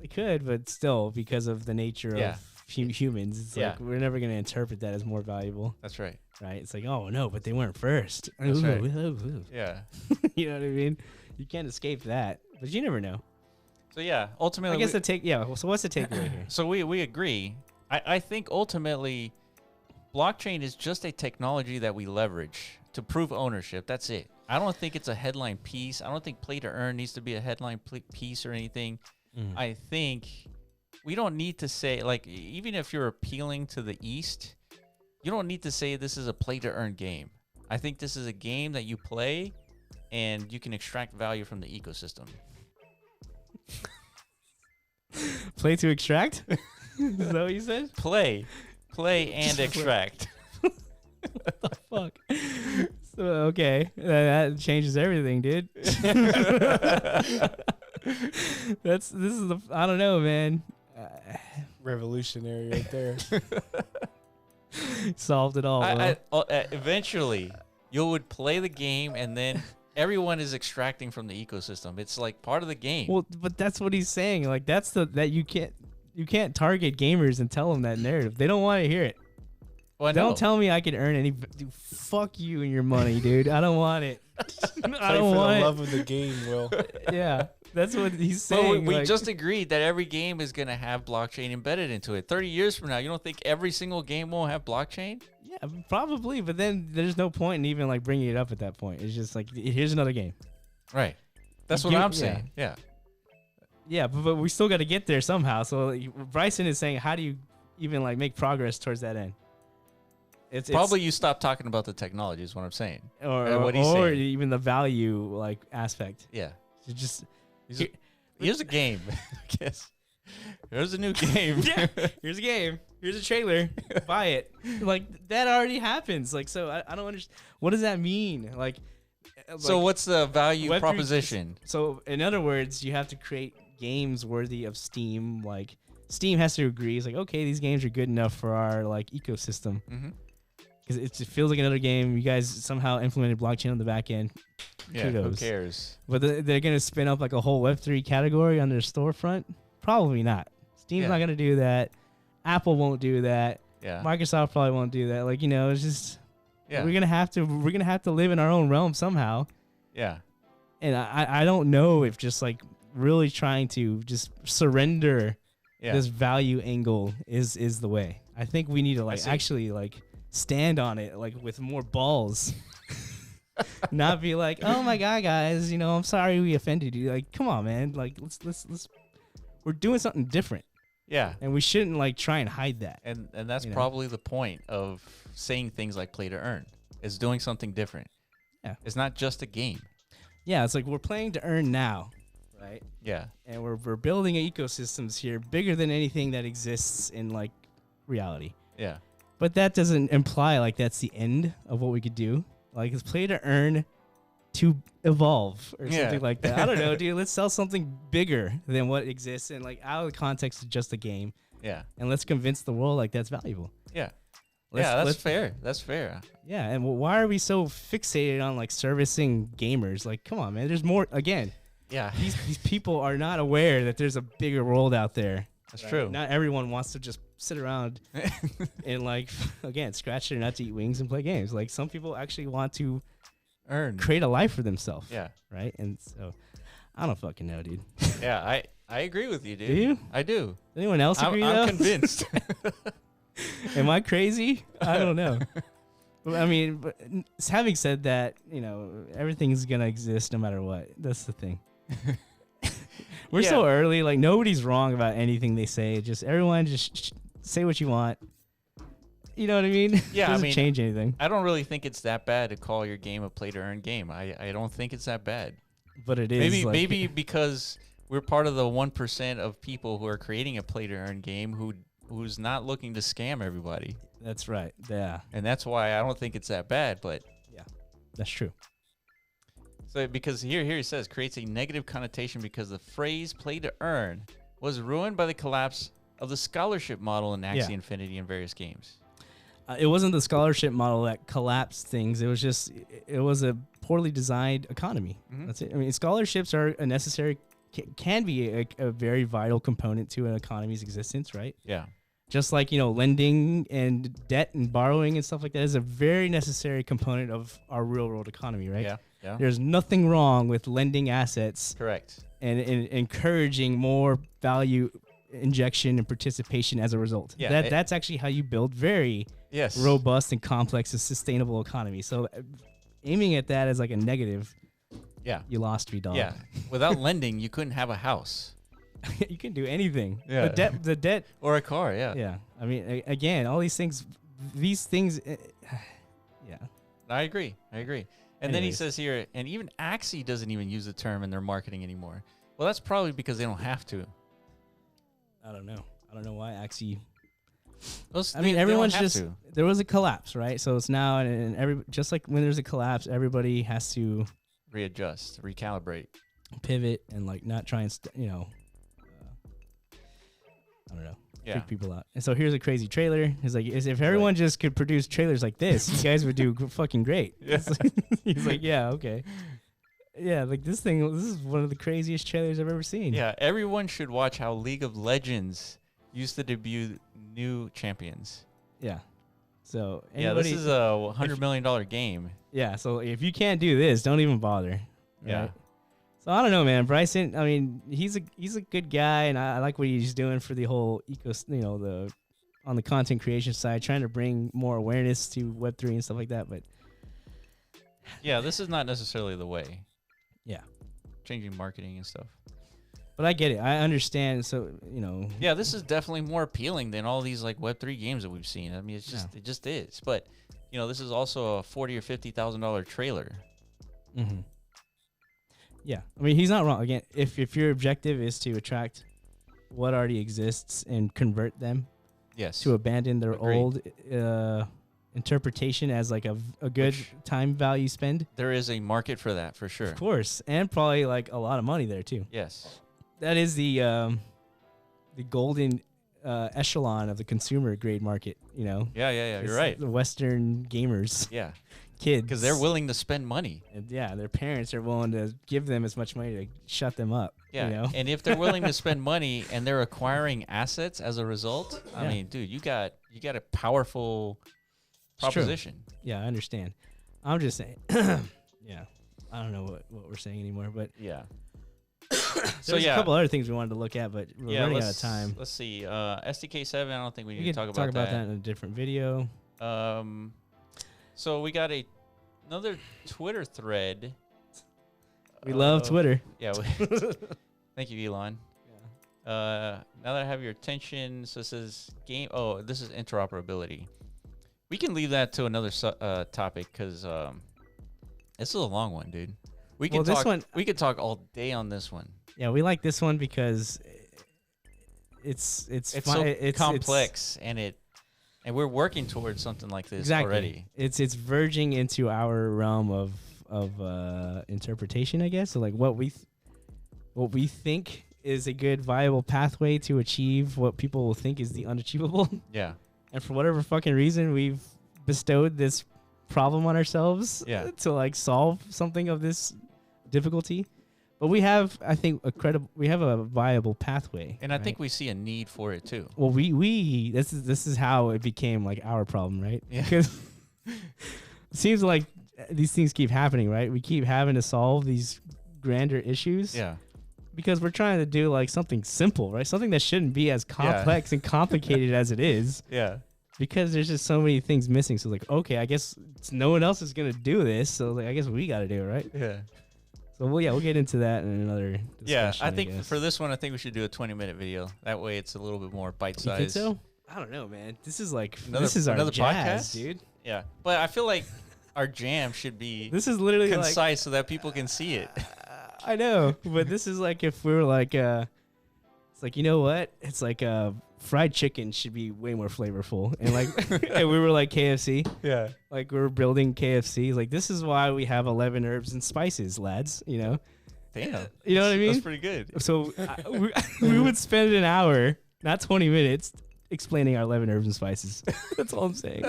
They could, but still, because of the nature of humans, it's like we're never going to interpret that as more valuable. That's right. Right? It's like, oh, no, but they weren't first. That's right. Ooh. Yeah. You know what I mean? You can't escape that, but you never know. So, ultimately... I guess so what's the takeaway here? So we agree. I think ultimately... blockchain is just a technology that we leverage to prove ownership. That's it. I don't think it's a headline piece. I don't think play to earn needs to be a headline piece or anything. I think we don't need to say, like, even if you're appealing to the East, you don't need to say this is a play to earn game. I think this is a game that you play and you can extract value from the ecosystem. Play to extract? Is that what you said? Play and extract. What the fuck? So, okay, that changes everything, dude. I don't know, man. Revolutionary right there. Solved it all. Eventually, you would play the game, and then everyone is extracting from the ecosystem. It's like part of the game. Well, but that's what he's saying. Like that you can't target gamers and tell them that narrative. They don't want to hear it. Well, don't tell me I can earn any. Dude, fuck you and your money, dude. I don't want it. I don't want the it. love of the game, Will. Yeah, that's what he's saying. But we just agreed that every game is going to have blockchain embedded into it. 30 years from now, you don't think every single game won't have blockchain? Yeah, probably. But then there's no point in even like bringing it up at that point. It's just like, here's another game. Right. That's what I'm saying. Yeah. Yeah, but we still got to get there somehow. So like, Bryson is saying, how do you even like make progress towards that end? Probably you stop talking about the technology is what I'm saying. Or what he's saying. Even the value like aspect. Yeah. So just here's a game. I guess. Here's a new game. Yeah. Here's a game. Here's a trailer. Buy it. Like that already happens. Like, so I don't understand. What does that mean? Like, so what's the value Web3 proposition? So in other words, you have to create games worthy of Steam. Like Steam has to agree. It's like, okay, these games are good enough for our like ecosystem. Mm-hmm. Because it feels like another game. You guys somehow implemented blockchain on the back end. Yeah, Kudos. who cares? But they're going to spin up like a whole Web3 category on their storefront? Probably not. Steam's not going to do that. Apple won't do that. Yeah. Microsoft probably won't do that. Like, it's just we're gonna have to live in our own realm somehow. Yeah. And I don't know if just like really trying to just surrender this value angle is the way. I think we need to like actually like stand on it like with more balls. Not be like, oh my god, guys, I'm sorry we offended you. Like, come on, man. Like, let's we're doing something different, Yeah. and we shouldn't like try and hide that. And that's probably the point of saying things like play to earn, is doing something different. Yeah. It's not just a game. Yeah, it's like we're playing to earn now, right? Yeah. And we're building ecosystems here bigger than anything that exists in like reality. Yeah. But that doesn't imply like that's the end of what we could do. Like it's play to earn to evolve or something like that. I don't know, dude. Let's sell something bigger than what exists and like out of the context of just a game. Yeah. And let's convince the world like that's valuable. Yeah. That's fair. That's fair. Yeah. And why are we so fixated on like servicing gamers? Like, come on, man. There's more. Again, Yeah. these people are not aware that there's a bigger world out there. That's true. Not everyone wants to just sit around and like, again, scratch their nuts, eat wings, and play games. Like some people actually want to create a life for themselves. Yeah. Right. And so I don't fucking know, dude. Yeah. I agree with you, dude. Do you? I do. Anyone else agree? I'm convinced. Am I crazy? I don't know. I mean, but having said that, everything's gonna exist no matter what. That's the thing. We're so early. Like nobody's wrong about anything they say. Just everyone just say what you want. You know what I mean? Yeah, Doesn't change anything. I don't really think it's that bad to call your game a play to earn game. I don't think it's that bad. But it is. Maybe because we're part of the 1% of people who are creating a play to earn game who's not looking to scam everybody. That's right. Yeah. And that's why I don't think it's that bad. But yeah, that's true. So because here he says creates a negative connotation because the phrase play to earn was ruined by the collapse of the scholarship model in Axie Infinity and various games. It wasn't the scholarship model that collapsed things. It was a poorly designed economy. Mm-hmm. That's it. I mean, scholarships are a necessary, can be a very vital component to an economy's existence, right? Yeah. Just like, lending and debt and borrowing and stuff like that is a very necessary component of our real world economy, right? Yeah. Yeah. There's nothing wrong with lending assets. Correct. And encouraging more value injection and participation as a result. Yeah, that's actually how you build very robust and complex and sustainable economy. So aiming at that as like a negative, you lost me, dog. Yeah. Without lending, you couldn't have a house. You can do anything. Yeah. The debt or a car. Yeah. Yeah. I mean, again, all these things. Yeah. I agree. And then he says here, and even Axie doesn't even use the term in their marketing anymore. Well, that's probably because they don't have to. I don't know why Axie. Everyone's just there was a collapse, right? So it's now and just like when there's a collapse, everybody has to readjust, recalibrate, pivot, and like not try and I don't know. Freak people out. And so here's a crazy trailer. It's like if everyone just could produce trailers like this, you guys would do fucking great. Yeah. He's like, yeah, okay. Yeah, like this is one of the craziest trailers I've ever seen. Yeah, everyone should watch how League of Legends used to debut new champions. Yeah. So this is a $100 million game. Yeah, so if you can't do this, don't even bother. Right? Yeah. So I don't know, man. Bryson, I mean, he's a good guy, and I like what he's doing for the whole on the content creation side, trying to bring more awareness to Web3 and stuff like that. But yeah, this is not necessarily the way. Yeah, changing marketing and stuff. But I get it. I understand. So Yeah, this is definitely more appealing than all these like Web3 games that we've seen. I mean, it just is. But this is also a $40,000 or $50,000 trailer. Mm-hmm. Yeah, I mean, he's not wrong. Again, if your objective is to attract what already exists and convert them, to abandon their old interpretation as like a good time value spend, there is a market for that for sure. Of course, and probably like a lot of money there too. Yes, that is the golden echelon of the consumer grade market. Yeah. You're right. The Western gamers. Yeah. Kids, because they're willing to spend money. And their parents are willing to give them as much money to shut them up. Yeah, and if they're willing to spend money and they're acquiring assets as a result, I mean, dude, you got a powerful proposition. Yeah, I understand. I'm just saying. Yeah, I don't know what we're saying anymore, but yeah. So a couple other things we wanted to look at, but we're running out of time. Let's see. SDK 7. I don't think we need to talk about that in a different video. So we got a another Twitter thread. We love Twitter. Yeah. Thank you, Elon. Now that I have your attention, so it says game. Oh, this is interoperability. We can leave that to another topic because this is a long one, dude. We can talk. We could talk all day on this one. Yeah, we like this one because it's complex and we're working towards something like this already. It's verging into our realm of interpretation, I guess. So like what we think is a good viable pathway to achieve what people will think is the unachievable. Yeah. And for whatever fucking reason, we've bestowed this problem on ourselves to like solve something of this difficulty. But we have, I think, we have a viable pathway. And I think we see a need for it too. Well, this is how it became like our problem, right? Yeah. Because it seems like these things keep happening, right? We keep having to solve these grander issues. Yeah. Because we're trying to do like something simple, right? Something that shouldn't be as complex and complicated as it is. Yeah. Because there's just so many things missing. So like, okay, I guess no one else is gonna do this. So like, I guess we got to do it, right? Yeah. So we'll get into that in another discussion. Yeah, I think for this one, I think we should do a 20-minute video. That way, it's a little bit more bite-sized. You think so? I don't know, man. This is like another our jazz, podcast, dude. Yeah, but I feel like our jam should be this is literally concise so that people can see it. I know, but this is like if we were like, it's like, you know what? It's like fried chicken should be way more flavorful, and like, and we were like KFC. Yeah, like we were building KFC. Like this is why we have 11 herbs and spices, lads. You know. Damn. You know what I mean? That's pretty good. So we would spend an hour, not 20 minutes, explaining our 11 herbs and spices. That's all I'm saying.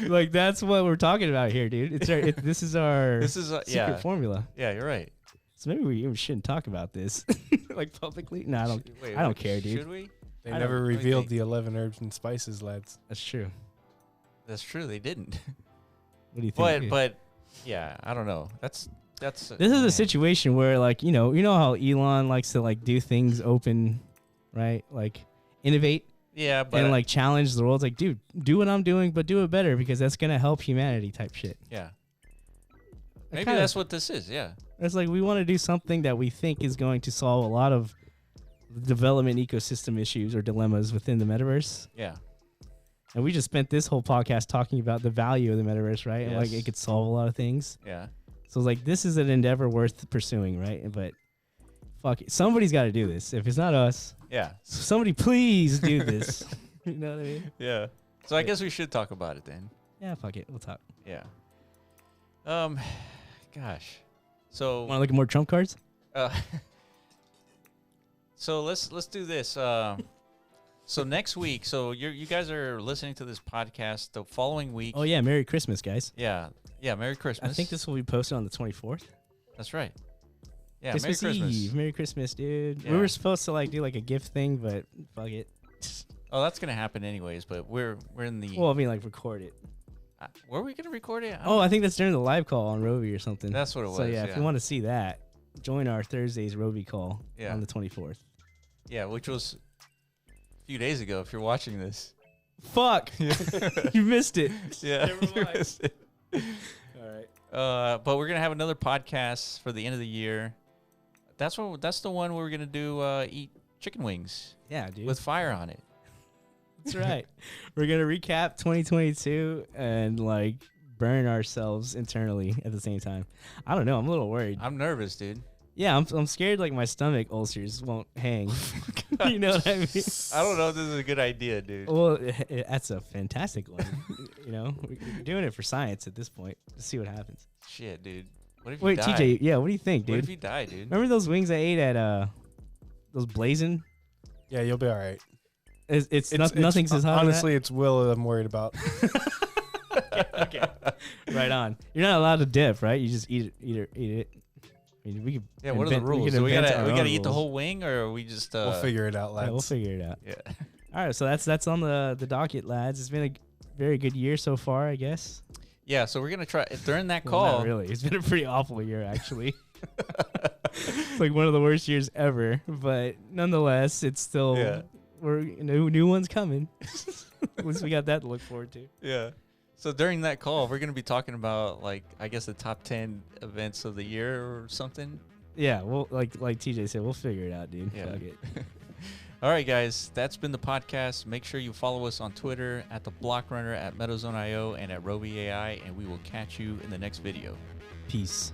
Like that's what we're talking about here, dude. This is our secret formula. Yeah, you're right. So maybe we even shouldn't talk about this like publicly. No, I don't care, dude. Should we? They never revealed the 11 herbs and spices, lads. That's true. That's true. They didn't. What do you think? But yeah, I don't know. This is a situation where like, you know how Elon likes to like do things open, right? Like innovate. Yeah, but and like challenge the world. It's like, dude, do what I'm doing, but do it better because that's gonna help humanity type shit. Yeah. Maybe that's what this is. Yeah. It's like we want to do something that we think is going to solve a lot of development ecosystem issues or dilemmas within the metaverse. Yeah. And we just spent this whole podcast talking about the value of the metaverse, right? Yes. And like it could solve a lot of things. Yeah. So it's like this is an endeavor worth pursuing, right? But fuck it. Somebody's got to do this. If it's not us, yeah. Somebody please do this. You know what I mean? Yeah. So I guess we should talk about it then. Yeah, fuck it. We'll talk. Yeah. Gosh. So want to look at more trump cards? So let's do this. So next week, so you guys are listening to this podcast the following week. Oh yeah, Merry Christmas, guys. Yeah. Yeah, Merry Christmas. I think this will be posted on the 24th. That's right. Yeah, Christmas Merry Christmas. Eve. Merry Christmas, dude. Yeah. We were supposed to like do like a gift thing, but fuck it. Oh, that's gonna happen anyways. But we're in the. Well, I mean, like record it. Were we gonna record it? I think that's during the live call on Rovi or something. That's what it was. So yeah, if you want to see that, join our Thursday's Rovi call on the 24th. Yeah, which was a few days ago. If you're watching this. Fuck. You missed it. Yeah. Never mind. All right. But we're gonna have another podcast for the end of the year. That's the one where we're gonna do eat chicken wings. Yeah, dude. With fire on it. That's right. We're gonna recap 2022 and like burn ourselves internally at the same time. I don't know. I'm a little worried. I'm nervous, dude. Yeah, I'm scared like my stomach ulcers won't hang. You know what I mean? I don't know if this is a good idea, dude. Well, that's a fantastic one. You know, we're doing it for science at this point. Let's see what happens. Shit, dude. What if you Wait, die? TJ, yeah, what do you think, dude? What if you die, dude? Remember those wings I ate at those Blazing? Yeah, you'll be all right. Nothing's as hot. Honestly, it's Will I'm worried about. Okay. Right on. You're not allowed to dip, right? You just eat it. I mean, we could. Yeah, what are the rules? We gotta eat the whole wing, or are we just? We'll figure it out, lads. Yeah, we'll figure it out. Yeah. All right, so that's on the docket, lads. It's been a very good year so far, I guess. Yeah, so we're gonna try during that Well, call. not really, it's been a pretty awful year actually. It's like one of the worst years ever, but nonetheless, it's still new one's coming. At least we got that to look forward to. Yeah. So during that call, we're going to be talking about, like, I guess the top 10 events of the year or something. Yeah, well, like TJ said, we'll figure it out, dude. Yeah. Fuck it. All right, guys, that's been the podcast. Make sure you follow us on Twitter at the Block Runner, at MeadowZone.io, and at Roby AI, and we will catch you in the next video. Peace.